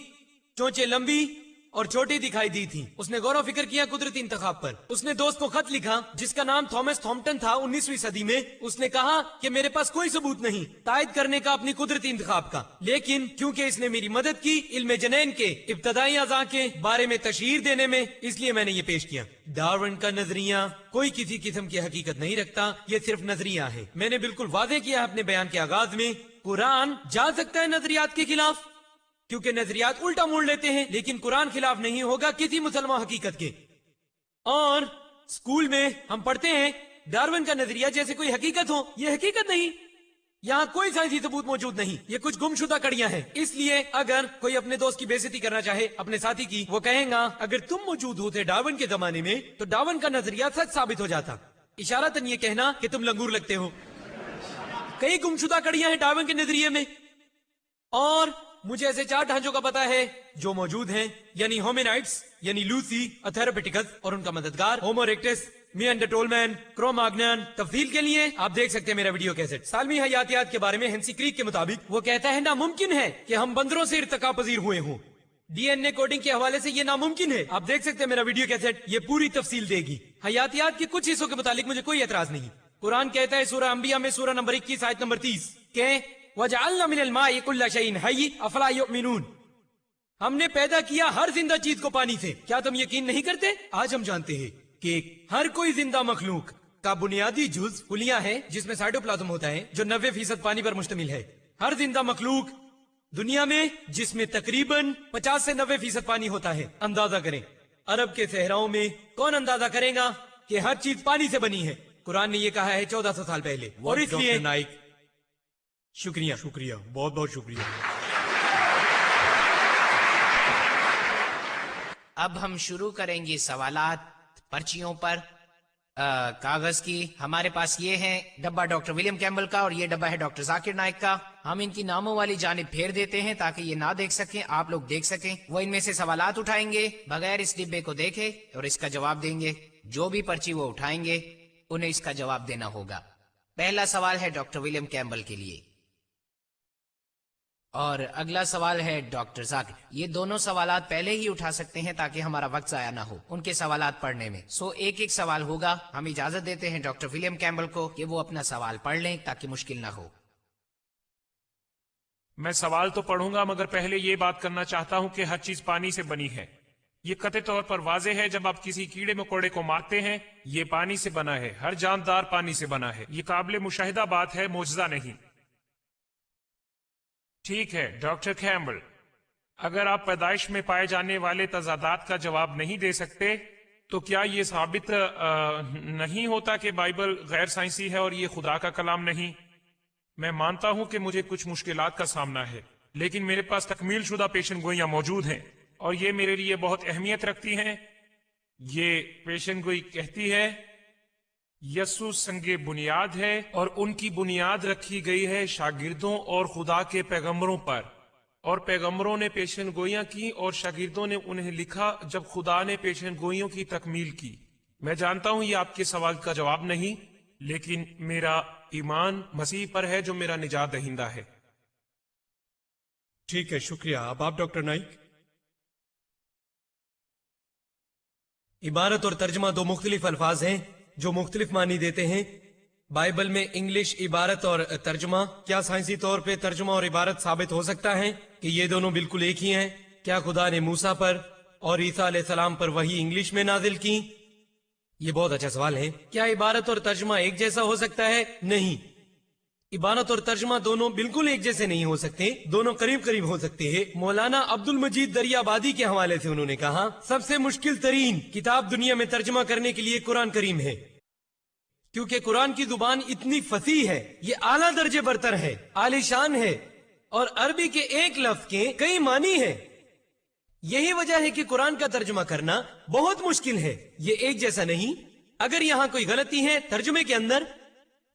चोंचें लंबी और छोटी दिखाई दी थी, उसने गौर फिक्र किया कुदरती इंतखाब पर। उसने दोस्त को खत लिखा जिसका नाम थॉमस थॉम्पटन था 19वीं सदी में। उसने कहा कि मेरे पास कोई सबूत नहीं तायद करने का अपनी कुदरती इंतखाब का, लेकिन क्योंकि इसने मेरी मदद की इल्म जनैन के इब्तदाई अज़ा के बारे में तशहीर देने में, इसलिए मैंने ये पेश किया। डार्विन का नजरिया कोई किसी किस्म की हकीकत नहीं रखता, ये सिर्फ नजरिया है। मैंने बिल्कुल वादे किया अपने बयान के आगाज में, कुरान जा सकता है नजरियात के खिलाफ, क्योंकि नजरियात उल्टा मोड़ लेते हैं, लेकिन कुरान खिलाफ नहीं होगा किसी मुसलमान हकीकत के। और स्कूल में हम पढ़ते हैं डार्विन का नजरिया जैसे कोई हकीकत हो, ये हकीकत नहीं। यहाँ कोई साइंसी सबूत मौजूद नहीं, ये कुछ गुमशुदा कड़ियां हैं। इसलिए अगर कोई अपने दोस्त की बेइज्जती करना चाहे अपने साथी की, वो कहेगा अगर तुम मौजूद होते डार्विन के जमाने में तो डार्विन का नजरिया सच साबित हो जाता। इशारतन ये कहना कि तुम लंगूर लगते हो। कई गुमशुदा कड़ियां हैं डार्विन के नजरिए में। और मुझे ऐसे 4 ढांचों का पता है जो मौजूद हैं, यानी होमिनाइड्स, यानी लूसी, अथेरोपिटिकस और उनका मददगार होमो इरेक्टस, निएंडरटॉलमैन, क्रो-मैग्नन। तफसील के लिए आप देख सकते हैं मेरा वीडियो कैसेट। सालमी हयातियात के बारे में हेंसी क्रीक के मुताबिक वो कहता है नामुमकिन है कि हम बंदरों से इर्तिका पजीर हुए हों। DNA कोडिंग के हवाले से ये नामुमकिन है। आप देख सकते हैं मेरा वीडियो कैसेट, ये पूरी तफसील देगी। हयातियात के कुछ हिस्सों के मुतालिक मुझे कोई एतराज नहीं। कुरान कहता है सूरह अंबिया में सूरह नंबर 21 आयत नंबर 30 के वजअलना मिनल माई कुल्ला शैइन हय्य अफला युमिनून, हमने पैदा किया हर जिंदा चीज को पानी से, क्या तुम यकीन नहीं करते? आज हम जानते हैं कि हर कोई जिंदा मखलूक का बुनियादी जुज फुलिया है जिसमें साइटोप्लाज्म होता है जो 90% पानी पर मुश्तमिल है। हर जिंदा मखलूक दुनिया में जिसमें तकरीबन 50 से 90% पानी होता है। अंदाजा करें अरब के सहराओं में कौन अंदाजा करेगा कि हर चीज पानी से बनी है? कुरान ने ये कहा है 1400 साल पहले। और इसलिए नाइक शुक्रिया शुक्रिया बहुत बहुत शुक्रिया। अब हम शुरू करेंगे सवालात पर्चियों पर कागज की। हमारे पास ये है डब्बा डॉक्टर विलियम कैम्बल का और ये डब्बा है डॉक्टर जाकिर नाइक का। हम इनकी नामों वाली जानिब फेर देते हैं ताकि ये ना देख सकें, आप लोग देख सकें। वो इनमें से सवालात उठाएंगे, बगैर इस डिब्बे को देखे और इसका जवाब देंगे। जो भी पर्ची वो उठाएंगे उन्हें इसका जवाब देना होगा। पहला सवाल है डॉक्टर विलियम कैम्बल के लिए और अगला सवाल है डॉक्टर जाकिर। ये दोनों सवालात पहले ही उठा सकते हैं ताकि हमारा वक्त जाया ना हो उनके सवालात पढ़ने में। सो एक एक सवाल होगा। हम इजाजत देते हैं डॉक्टर विलियम कैम्बल को कि वो अपना सवाल पढ़ लें ताकि मुश्किल ना हो। मैं सवाल तो पढ़ूंगा मगर पहले ये बात करना चाहता हूं कि हर चीज पानी से बनी है। ये कतई तौर पर वाजे है। जब आप किसी कीड़े मकोड़े को मारते हैं ये पानी से बना है। हर जानदार पानी से बना है। ये काबिल मुशाहिदा बात है, मोजज़ा नहीं। ठीक है डॉक्टर कैम्बल, अगर आप पैदाइश में पाए जाने वाले तजादात का जवाब नहीं दे सकते तो क्या ये साबित नहीं होता कि बाइबल गैर साइंसी है और ये खुदा का कलाम नहीं? मैं मानता हूं कि मुझे कुछ मुश्किलात का सामना है लेकिन मेरे पास तकमील शुदा पेशन गोइयां मौजूद हैं और ये मेरे लिए बहुत अहमियत रखती हैं। ये पेशन गोई कहती है यसु संगे बुनियाद है और उनकी बुनियाद रखी गई है शागिर्दों और खुदा के पैगंबरों पर, और पैगंबरों ने पेशन गोइयां की और शागिर्दों ने उन्हें लिखा जब खुदा ने पेशन गोइयों की तकमील की। मैं जानता हूं ये आपके सवाल का जवाब नहीं लेकिन मेरा ईमान मसीह पर है जो मेरा निजात दहिंदा है। ठीक है शुक्रिया। अब आप डॉक्टर नाइक। इबारत और तर्जमा दो मुख्तलिफ अल्फाज हैं जो मुख्तलिफ मानी देते हैं। बाइबल में इंग्लिश इबारत और तर्जमा, क्या साइंसी तौर पे तर्जमा और इबारत साबित हो सकता है कि ये दोनों बिल्कुल एक ही हैं? क्या खुदा ने मूसा पर और ईसा अलैहिस्सलाम पर वही इंग्लिश में नाजिल की? ये बहुत अच्छा सवाल है। क्या इबारत और तर्जमा एक जैसा हो सकता है? नहीं, इबारत और तर्जमा दोनों बिल्कुल एक जैसे नहीं हो सकते, दोनों करीब करीब हो सकते हैं। मौलाना अब्दुल मजीद दरियाबादी के हवाले से उन्होंने कहा सबसे मुश्किल तरीन किताब दुनिया में तर्जमा करने के लिए कुरान करीम है, क्योंकि कुरान की जुबान इतनी फसी है, ये आला दर्जे बरतर है, आलीशान है और अरबी के एक लफ्ज के कई मानी है। यही वजह है कि कुरान का तर्जुमा करना बहुत मुश्किल है, ये एक जैसा नहीं। अगर यहाँ कोई गलती है तर्जुमे के अंदर,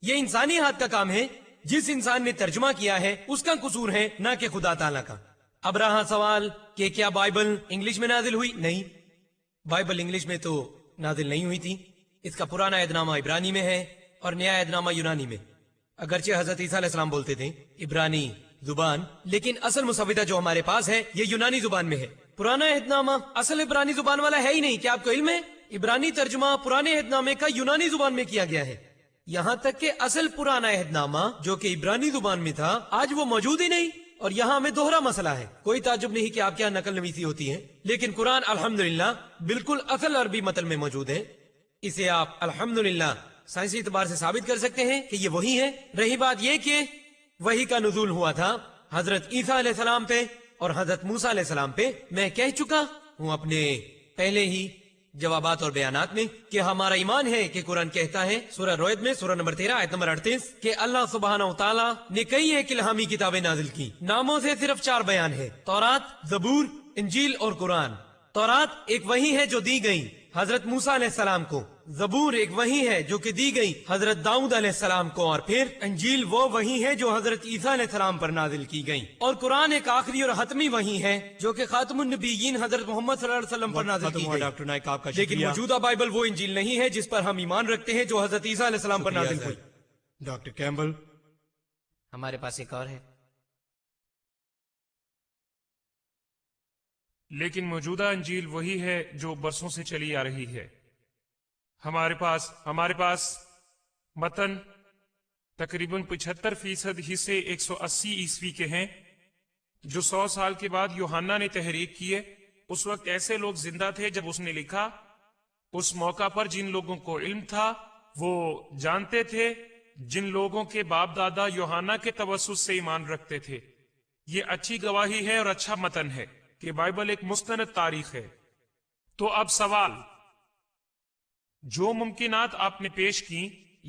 ये इंसानी हाथ का काम है। जिस इंसान ने तर्जुमा किया है उसका कसूर है, ना कि खुदा ताला का। अब रहा सवाल कि क्या बाइबल इंग्लिश में नाजिल हुई? नहीं, बाइबल इंग्लिश में तो नाजिल नहीं हुई थी। इसका पुराना ऐदनामा इब्रानी में है और नया ऐदनामा यूनानी में। अगरचे हजरत ईसा अलैहिस्सलाम बोलते थे इब्रानी जुबान, लेकिन असल मुसविदा जो हमारे पास है ये यूनानी जुबान में है। पुराना ऐदनामा असल इब्रानी जुबान वाला है ही नहीं। क्या आपको इल्म है? इब्रानी तर्जुमा पुराने ऐदनामे का यूनानी जुबान में किया गया है। यहाँ तक कि असल पुराना ऐदनामा जो कि इब्रानी जुबान में था आज वो मौजूद ही नहीं, और यहाँ हमें दोहरा मसला है। कोई ताज्जुब नहीं कि आपके यहाँ नकल नवीसी होती है, लेकिन कुरान अल्हम्दुलिल्लाह बिल्कुल असल अरबी मतन में मौजूद है। इसे आप अल्हम्दुलिल्लाह साइंसी एतबार से साबित कर सकते हैं कि ये वही है। रही बात ये कि वही का नुज़ूल हुआ था हजरत ईसा अलैहिस्सलाम पे और हजरत मूसा अलैहिस्सलाम पे। मैं कह चुका हूँ अपने पहले ही जवाबात और बयानात में कि हमारा ईमान है कि कुरान कहता है सूरह रोयद में सूरह नंबर 13 आयत नंबर 38 कि अल्लाह सुब्हानहू व तआला ने कई एक इल्हामी किताबें नाजिल की। नामों से सिर्फ 4 बयान है, तौरात, जबूर, इंजील और कुरान। तौरात एक वही है जो दी गई हजरत मूसा अलैहिस्सलाम को, जबूर एक वही है जो कि दी गई हजरत दाऊद अलैहिस्सलाम को, और फिर इंजील वो वही है जो हजरत ईसा अलैहिस्सलाम पर नाजिल की गई, और कुरान एक आखिरी और हतमी वही है जो कि खातमुन नबीयीन हजरत मोहम्मद सल्लल्लाहु अलैहि वसल्लम पर नाजिल की गई। डॉक्टर नाइक आपका लेकिन मौजूदा बाइबल वो इंजील नहीं है जिस पर हम ईमान रखते हैं जो हजरत ईसा अलैहिस्सलाम पर नाजिल हुई। डॉक्टर कैम्बल, हमारे पास एक और है। लेकिन मौजूदा अंजील वही है जो बरसों से चली आ रही है। हमारे पास मतन तकरीबन 75% हिस्से 180 ईस्वी के हैं, जो 100 साल के बाद यूहन्ना ने तहरीक किए। उस वक्त ऐसे लोग जिंदा थे जब उसने लिखा। उस मौका पर जिन लोगों को इल्म था वो जानते थे, जिन लोगों के बाप दादा यूहन्ना के तवस्सुस से ईमान रखते थे। ये अच्छी गवाही है और अच्छा मतन है कि बाइबल एक मुस्तनद तारीख है। तो अब सवाल, जो मुमकिनात आपने पेश की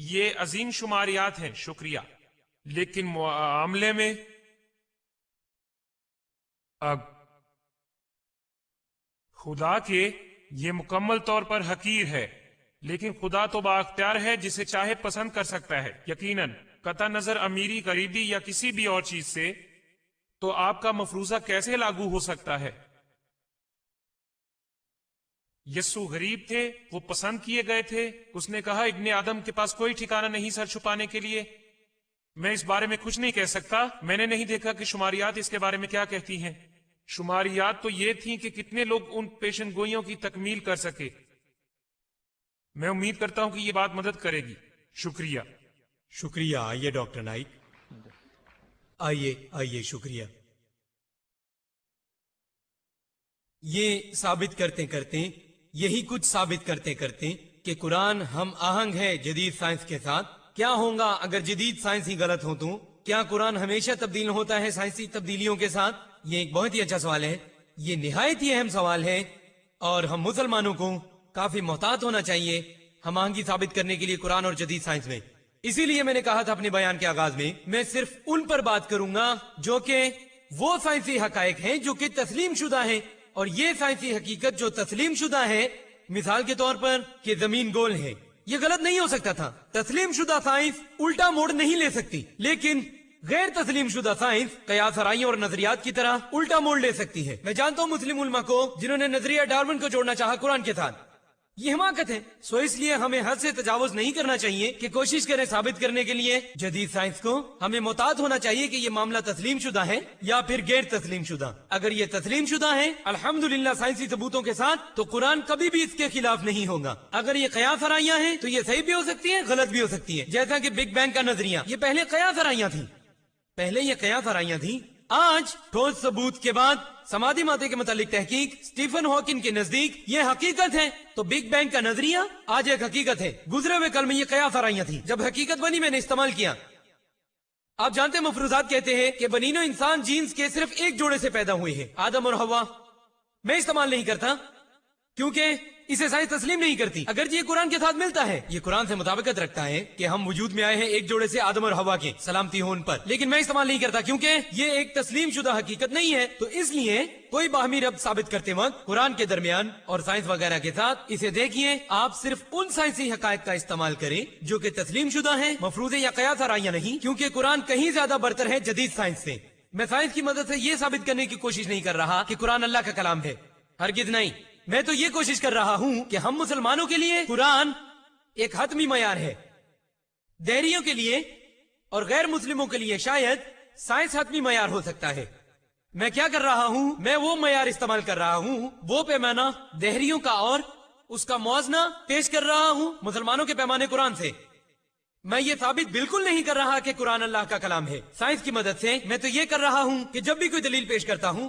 ये अजीम शुमारियात हैं, शुक्रिया, लेकिन मामले में अब खुदा के ये मुकम्मल तौर पर हकीर है, लेकिन खुदा तो बाख्तियार है, जिसे चाहे पसंद कर सकता है। यकीनन कता नजर अमीरी, गरीबी या किसी भी और चीज से, तो आपका मफरूजा कैसे लागू हो सकता है? यस्सु गरीब थे, वो पसंद किए गए थे। उसने कहा इब्ने आदम के पास कोई ठिकाना नहीं सर छुपाने के लिए। मैं इस बारे में कुछ नहीं कह सकता, मैंने नहीं देखा कि शुमारियात इसके बारे में क्या कहती हैं। शुमारियात तो ये थी कि कितने लोग उन पेशन गोइयों की तकमील कर सके। मैं उम्मीद करता हूं कि ये बात मदद करेगी। शुक्रिया। शुक्रिया। आइए डॉक्टर नाइक, आइए आइए, शुक्रिया। ये साबित करते करते, यही कुछ साबित करते करते कि कुरान हम आहंग है जदीद साइंस के साथ। क्या होगा अगर जदीद साइंस ही गलत हो? तो क्या कुरान हमेशा तब्दील होता है साइंसी तब्दीलियों के साथ? ये एक बहुत ही अच्छा सवाल है, ये निहायत ही अहम सवाल है, और हम मुसलमानों को काफी मोहतात होना चाहिए हम आहंगी साबित करने के लिए कुरान और जदीद साइंस में। इसीलिए मैंने कहा था अपने बयान के आगाज में, मैं सिर्फ उन पर बात करूंगा जो कि वो साइंसी हकायक हैं जो कि तस्लीम शुदा हैं, और ये साइंसी हकीकत जो तस्लीम शुदा है, मिसाल के तौर पर कि जमीन गोल है, ये गलत नहीं हो सकता था। तस्लीम शुदा साइंस उल्टा मोड़ नहीं ले सकती, लेकिन गैर तस्लीम शुदा साइंस कयास आराइयों और नजरियात की तरह उल्टा मोड़ ले सकती है। मैं जानता हूँ मुस्लिम उलमा को जिन्होंने नजरिया डार्विन को जोड़ना चाहा कुरान के साथ। ये हिमाकत है। सो इसलिए हमें हद से तजावुज नहीं करना चाहिए कि कोशिश करें साबित करने के लिए जदीद साइंस को। हमें मोहतात होना चाहिए कि ये मामला तस्लीम शुदा है या फिर गैर तस्लीम शुदा। अगर ये तस्लीम शुदा है अल्हम्दुलिल्लाह साइंसी सबूतों के साथ, तो कुरान कभी भी इसके खिलाफ नहीं होगा। अगर ये कयास आराइयां हैं तो ये सही भी हो सकती है, गलत भी हो सकती है। जैसा कि बिग बैंग का नजरिया, ये पहले कयास आराइयां थी, पहले ये कयास आराइयां थी। आज ठोस सबूत के बाद समाधि माते के मुतालिक तहकीक स्टीफन हॉकिंग के नजदीक ये हकीकत है, तो बिग बैंग का नजरिया आज एक हकीकत है। गुजरे हुए कल में ये कयास आराइयां थी, जब हकीकत बनी मैंने इस्तेमाल किया। आप जानते हैं मफरूजात कहते हैं कि बनीनो इंसान जीन्स के सिर्फ एक जोड़े से पैदा हुए हैं, आदम और हवा। मैं इस्तेमाल नहीं करता क्योंकि इसे साइंस तस्लीम नहीं करती। अगर ये कुरान के साथ मिलता है, ये कुरान से मुताबिकत रखता है कि हम वजूद में आए हैं एक जोड़े से आदम और हवा के, सलामती हो उन पर, लेकिन मैं इस्तेमाल नहीं करता क्योंकि ये एक तस्लीम शुदा हकीकत नहीं है। तो इसलिए कोई बाहमी रब्त साबित करते वक्त कुरान के दरमियान और साइंस वगैरह के साथ इसे देखिए। आप सिर्फ उन साइंसी हकायक का इस्तेमाल करें जो कि तस्लीम शुदा है, मफरूजे या कयास आराइयां नहीं, क्योंकि कुरान कहीं ज्यादा बरतर है जदीद साइंस से। मैं साइंस की मदद से ये साबित करने की कोशिश नहीं कर रहा कि कुरान अल्लाह का कलाम है, हरगिज नहीं। मैं तो ये कोशिश कर रहा हूं कि हम मुसलमानों के लिए कुरान एक हतमी मयार है, देहरियों के लिए और गैर मुस्लिमों के लिए शायद साइंस हतमी मयार हो सकता है। मैं क्या कर रहा हूं, मैं वो मयार इस्तेमाल कर रहा हूं, वो पैमाना देहरियों का और उसका मुआवजना पेश कर रहा हूं मुसलमानों के पैमाने कुरान से। मैं ये साबित बिल्कुल नहीं कर रहा कि कुरान अल्लाह का कलाम है। साइंस की मदद से मैं तो ये कर रहा हूं कि जब भी कोई दलील पेश करता हूं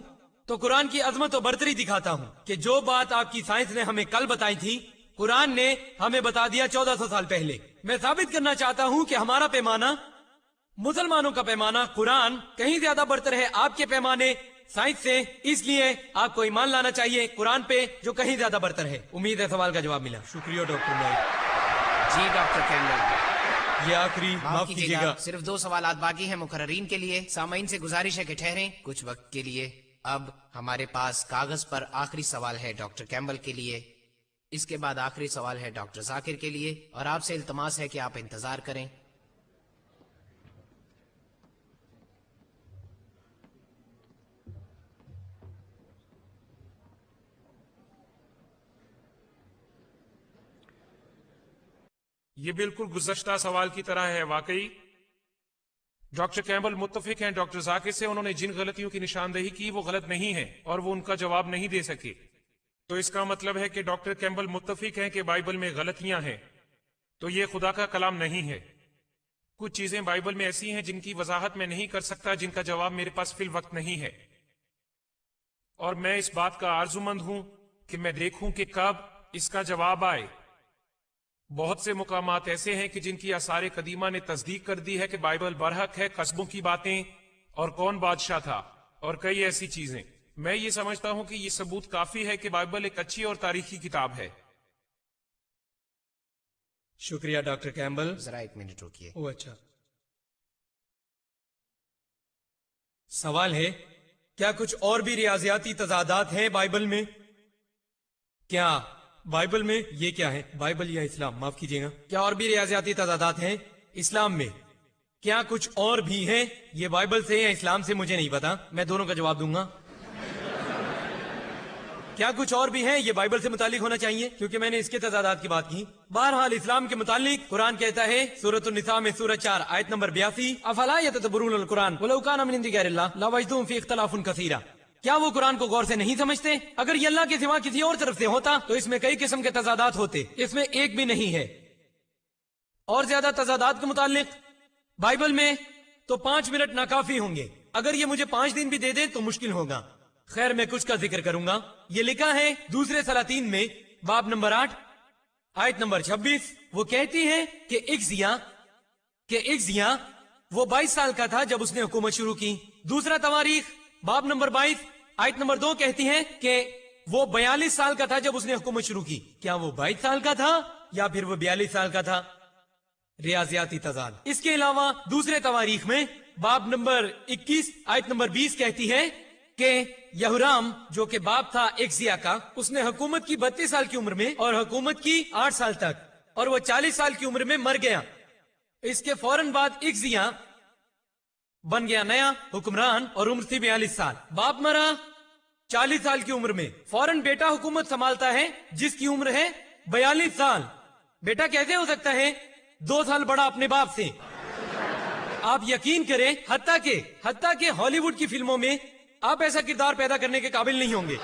तो कुरान की अजमत और बरतरी दिखाता हूं कि जो बात आपकी साइंस ने हमें कल बताई थी, कुरान ने हमें बता दिया 1400 साल पहले। मैं साबित करना चाहता हूं कि हमारा पैमाना, मुसलमानों का पैमाना कुरान कहीं ज्यादा बरतर है आपके पैमाने साइंस से। इसलिए आपको ईमान लाना चाहिए कुरान पे जो कहीं ज्यादा बरतर है। उम्मीद है सवाल का जवाब मिला। शुक्रिया डॉक्टर नाइक। जी डॉक्टर कैम्बल, ये आखिरी माफ कीजिएगा, सिर्फ 2 सवालात बाकी हैं मुकर्ररीन के लिए। सामाइन से गुजारिश है कि ठहरें कुछ वक्त के लिए। अब हमारे पास कागज पर आखिरी सवाल है डॉक्टर कैम्बल के लिए, इसके बाद आखिरी सवाल है डॉक्टर जाकिर के लिए, और आपसे इल्तमास है कि आप इंतजार करें। ये बिल्कुल गुज़श्ता सवाल की तरह है। वाकई डॉक्टर कैम्बल मुत्तफिक हैं डॉक्टर जाकिर से। उन्होंने जिन गलतियों की निशानदेही की वो गलत नहीं है और वो उनका जवाब नहीं दे सके। तो इसका मतलब है कि डॉक्टर कैम्बल मुत्तफिक हैं कि बाइबल में गलतियां हैं। تو یہ خدا کا کلام نہیں ہے۔ کچھ چیزیں بائبل میں ایسی ہیں جن کی وضاحت میں نہیں کر سکتا، جن کا جواب میرے پاس فی الوقت نہیں ہے، اور میں اس بات کا آرزومند ہوں کہ میں دیکھوں کہ کب اس کا جواب آئے۔ بہت سے مقامات ایسے ہیں کہ جن کی آثار قدیمہ نے تصدیق کر دی ہے کہ بائبل برحق ہے، قصبوں کی باتیں اور کون بادشاہ تھا اور کئی ایسی چیزیں۔ میں یہ سمجھتا ہوں کہ یہ ثبوت کافی ہے کہ بائبل ایک اچھی اور تاریخی کتاب ہے۔ شکریہ ڈاکٹر کیمبل۔ ذرا ایک منٹ روکیے۔ او اچھا، سوال ہے کیا کچھ اور بھی ریاضیاتی تضادات ہیں بائبل میں؟ کیا بائبل میں یہ کیا ہے، بائبل یا اسلام، معاف کیجیے گا، کیا اور بھی ریاضیاتی تضادات ہیں اسلام میں؟ کیا کچھ اور بھی ہیں؟ یہ بائبل سے یا اسلام سے مجھے نہیں پتا، میں دونوں کا جواب دوں گا۔ کیا کچھ اور بھی ہیں؟ یہ بائبل سے متعلق ہونا چاہیے کیونکہ میں نے اس کے تضادات کی بات کی۔ بہرحال اسلام کے متعلق قرآن کہتا ہے سورۃ النساء میں سورہ 4 آیت نمبر 82، افلا یتدبرون القرآن ولو کان من عند غیر اللہ لوجدوا فیہ اختلافا کثیرا۔ کیا وہ قرآن کو غور سے نہیں سمجھتے؟ اگر یہ اللہ کے سوا کسی اور طرف سے ہوتا تو اس میں کئی قسم کے تضادات ہوتے، اس میں ایک بھی نہیں ہے۔ اور زیادہ تضادات کے متعلق بائبل میں تو 5 منٹ ناکافی ہوں گے، اگر یہ مجھے 5 دن بھی دے دیں تو مشکل ہوگا۔ خیر میں کچھ کا ذکر کروں گا۔ یہ لکھا ہے دوسرے سلاطین میں باب نمبر 8 آیت نمبر 26، وہ کہتی ہے کہ اکزیا وہ 22 سال کا تھا جب اس نے حکومت شروع کی۔ دوسرا تواریخ باب نمبر 22 آیت نمبر 2 کہتی ہے کہ وہ 42 سال کا تھا جب اس نے حکومت شروع کی۔ کیا وہ 22 سال کا تھا یا پھر وہ 42 سال کا تھا؟ ریاضیاتی تضاد۔ اس کے علاوہ دوسرے تواریخ میں باب نمبر 21 آیت نمبر 20 کہتی ہے کہ یہورام جو کہ باپ تھا اکزیا کا، اس نے حکومت کی 32 سال کی عمر میں اور حکومت کی 8 سال تک، اور وہ 40 سال کی عمر میں مر گیا۔ اس کے فوراً بعد اکزیا بن گیا نیا حکمران اور عمر تھی 42 سال۔ باپ مرا 40 سال کی عمر میں، فوراً بیٹا حکومت سنبھالتا ہے جس کی عمر ہے 42 سال۔ بیٹا کیسے ہو سکتا ہے 2 سال بڑا اپنے باپ سے؟ آپ یقین کریں حتیٰ کہ ہالی ووڈ کی فلموں میں آپ ایسا کردار پیدا کرنے کے قابل نہیں ہوں گے۔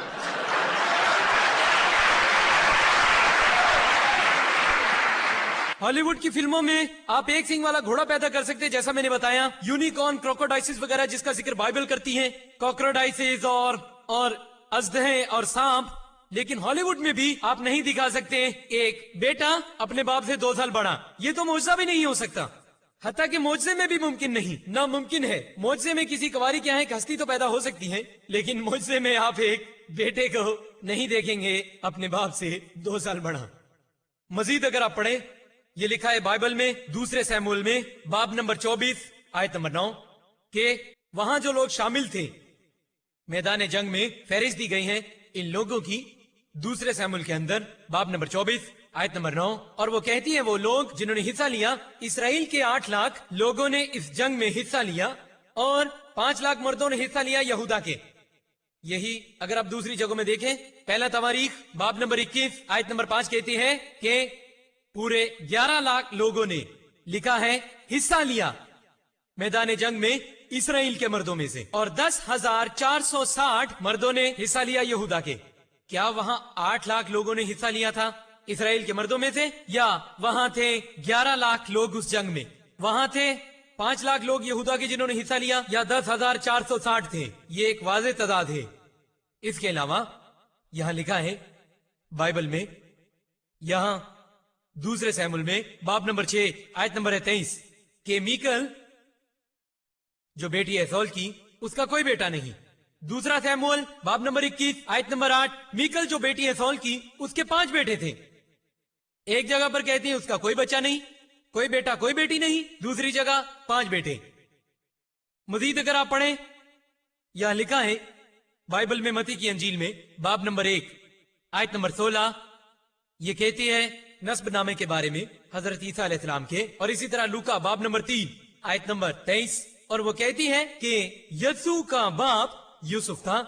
ہالی ووڈ کی فلموں میں آپ ایک سینگ والا گھوڑا پیدا کر سکتے، جیسا میں نے بتایا، یونیکارن، کروکوڈائسس وغیرہ جس کا ذکر بائبل کرتی ہے، کروکوڈائسس اور اژدہیں اور سانپ، لیکن ہالی ووڈ میں بھی آپ نہیں دکھا سکتے ایک بیٹا اپنے باپ سے 2 سال بڑا۔ یہ تو معجزہ بھی نہیں ہو سکتا، حتیٰ کہ معجزے میں بھی ممکن نہیں، ناممکن ہے۔ معجزے میں کسی کنواری کے یہاں ایک ہستی تو پیدا ہو سکتی ہے، لیکن معجزے میں آپ ایک بیٹے کو نہیں دیکھیں گے اپنے باپ سے 2 سال بڑا۔ مزید اگر آپ پڑھیں، یہ لکھا ہے بائبل میں دوسرے سیموئیل میں باب نمبر 24 آیت نمبر 9 کہ وہاں جو لوگ شامل تھے میدان جنگ میں فہرست دی گئی ہیں ان لوگوں کی، دوسرے سیموئیل کے اندر باب نمبر 24 آیت نمبر 9، اور وہ کہتی ہیں وہ لوگ جنہوں نے حصہ لیا، اسرائیل کے 8 لاکھ لوگوں نے اس جنگ میں حصہ لیا اور 5 لاکھ مردوں نے حصہ لیا یہودا کے۔ یہی اگر آپ دوسری جگہوں میں دیکھیں، پہلا تواریخ باب نمبر 21 آیت نمبر 5 کہتی ہے کہ پورے 11 لاکھ لوگوں نے لکھا ہے حصہ لیا میدان جنگ میں اسرائیل کے مردوں میں سے، اور 10,460 مردوں نے حصہ لیا یہودا کے۔ کیا وہاں 8 لاکھ لوگوں نے حصہ لیا تھا اسرائیل کے مردوں میں سے، یا وہاں تھے 11 لاکھ لوگ اس جنگ میں؟ وہاں تھے 5 لاکھ لوگ یہودا کے جنہوں نے حصہ لیا، یا 10,460 تھے؟ یہ ایک واضح تعداد ہے۔ اس کے علاوہ یہاں لکھا ہے بائبل میں، یہاں دوسرے سیموئیل میں باب نمبر 6 آیت نمبر 23 کہ میکل جو بیٹی ہے سول کی، اس کا کوئی بیٹا نہیں۔ دوسرا سیموئیل باب نمبر 21 آیت نمبر 8، میکل جو بیٹی ہے سول کی، اس کے 5 بیٹے تھے۔ ایک جگہ پر کہتی ہیں اس کا کوئی بچہ نہیں، کوئی بیٹا کوئی بیٹی نہیں، دوسری جگہ 5 بیٹے۔ مزید اگر آپ پڑھیں، یہاں لکھا ہے بائبل میں متی کی انجیل میں باب نمبر 1 آیت نمبر 16، یہ کہتی ہے نسب نامے کے بارے میں حضرت عیسیٰ علیہ السلام کے، اور اسی طرح لوکا باب نمبر 3 آیت نمبر 23، اور وہ کہتی ہے کہ یسوع کا باپ یوسف تھا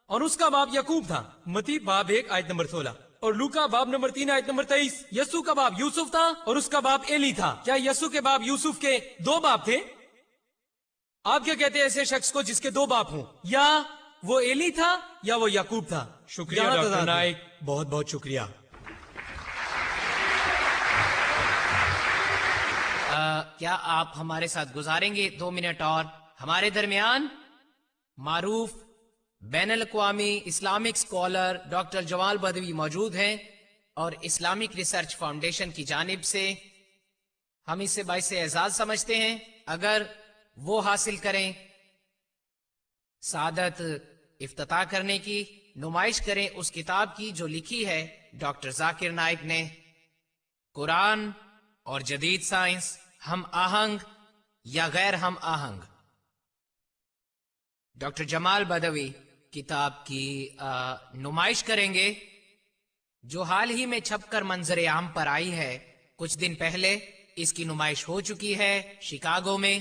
اور اس کا باپ یعقوب تھا۔ متی باب 1 آیت نمبر 16 اور لوکا باب نمبر 3 آیت نمبر 23، یسوع کا باپ یوسف تھا اور اس کا باپ ایلی تھا۔ کیا یسوع کے باپ یوسف کے 2 باپ تھے؟ آپ کیا کہتے ہیں ایسے شخص کو جس کے 2 باپ ہوں؟ یا وہ ایلی تھا یا وہ یعقوب تھا؟ شکریہ ڈاکٹر نائک، بہت بہت شکریہ۔ کیا آپ ہمارے ساتھ گزاریں گے 2 منٹ اور؟ ہمارے درمیان معروف بین الاقوامی اسلامک اسکالر ڈاکٹر جمال بدوی موجود ہیں، اور اسلامک ریسرچ فاؤنڈیشن کی جانب سے ہم اسے باعث اعزاز سمجھتے ہیں اگر وہ حاصل کریں سعادت افتتاح کرنے کی، نمائش کریں اس کتاب کی جو لکھی ہے ڈاکٹر ذاکر نائک نے، قرآن اور جدید سائنس، ہم آہنگ یا غیر ہم آہنگ۔ ڈاکٹر جمال بدوی کتاب کی نمائش کریں گے جو حال ہی میں چھپ کر منظر عام پر آئی ہے۔ کچھ دن پہلے اس کی نمائش ہو چکی ہے شکاگو میں،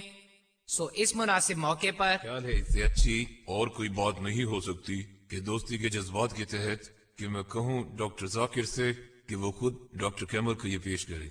سو اس مناسب موقع پر خیال ہے اس سے اچھی اور کوئی بات نہیں ہو سکتی کہ دوستی کے جذبات کے تحت کہ میں کہوں ڈاکٹر ذاکر سے کہ وہ خود ڈاکٹر کیمل کو یہ پیش کرے۔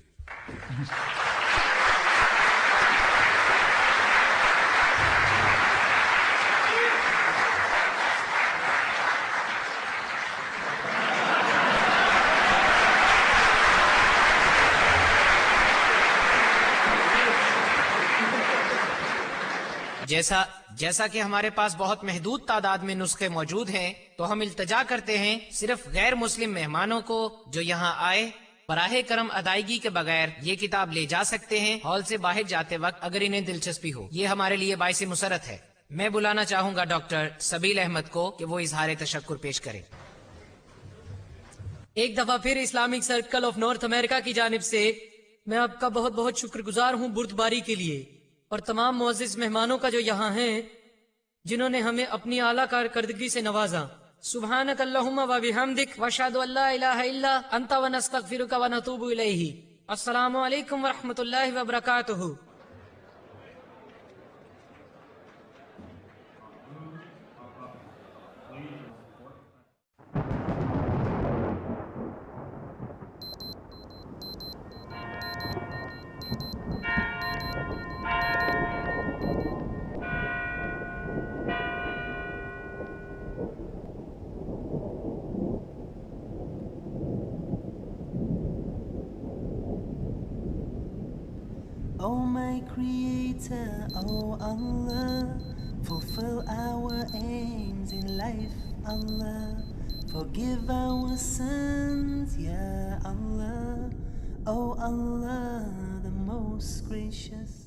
جیسا کہ ہمارے پاس بہت محدود تعداد میں نسخے موجود ہیں تو ہم التجا کرتے ہیں صرف غیر مسلم مہمانوں کو جو یہاں آئے براہ کرم ادائیگی کے بغیر یہ کتاب لے جا سکتے ہیں ہال سے باہر جاتے وقت اگر انہیں دلچسپی ہو۔ یہ ہمارے لیے باعث مسرت ہے۔ میں بلانا چاہوں گا ڈاکٹر سبیل احمد کو کہ وہ اظہار تشکر پیش کریں۔ ایک دفعہ پھر اسلامک سرکل آف نارتھ امریکہ کی جانب سے میں آپ کا بہت بہت شکر گزار ہوں بردباری کے لیے، اور تمام معزز مہمانوں کا جو یہاں ہیں جنہوں نے ہمیں اپنی اعلیٰ کارکردگی سے نوازا۔ سبحانک اللہم و بحمدک واشہد ان لا الہ الا انت ونستغفرک ونتوب الیہ۔ السلام علیکم ورحمۃ اللہ وبرکاتہ۔ Oh my Creator, oh Allah, fulfill our aims in life, Allah. Forgive our sins, Ya Allah, oh Allah, the most gracious.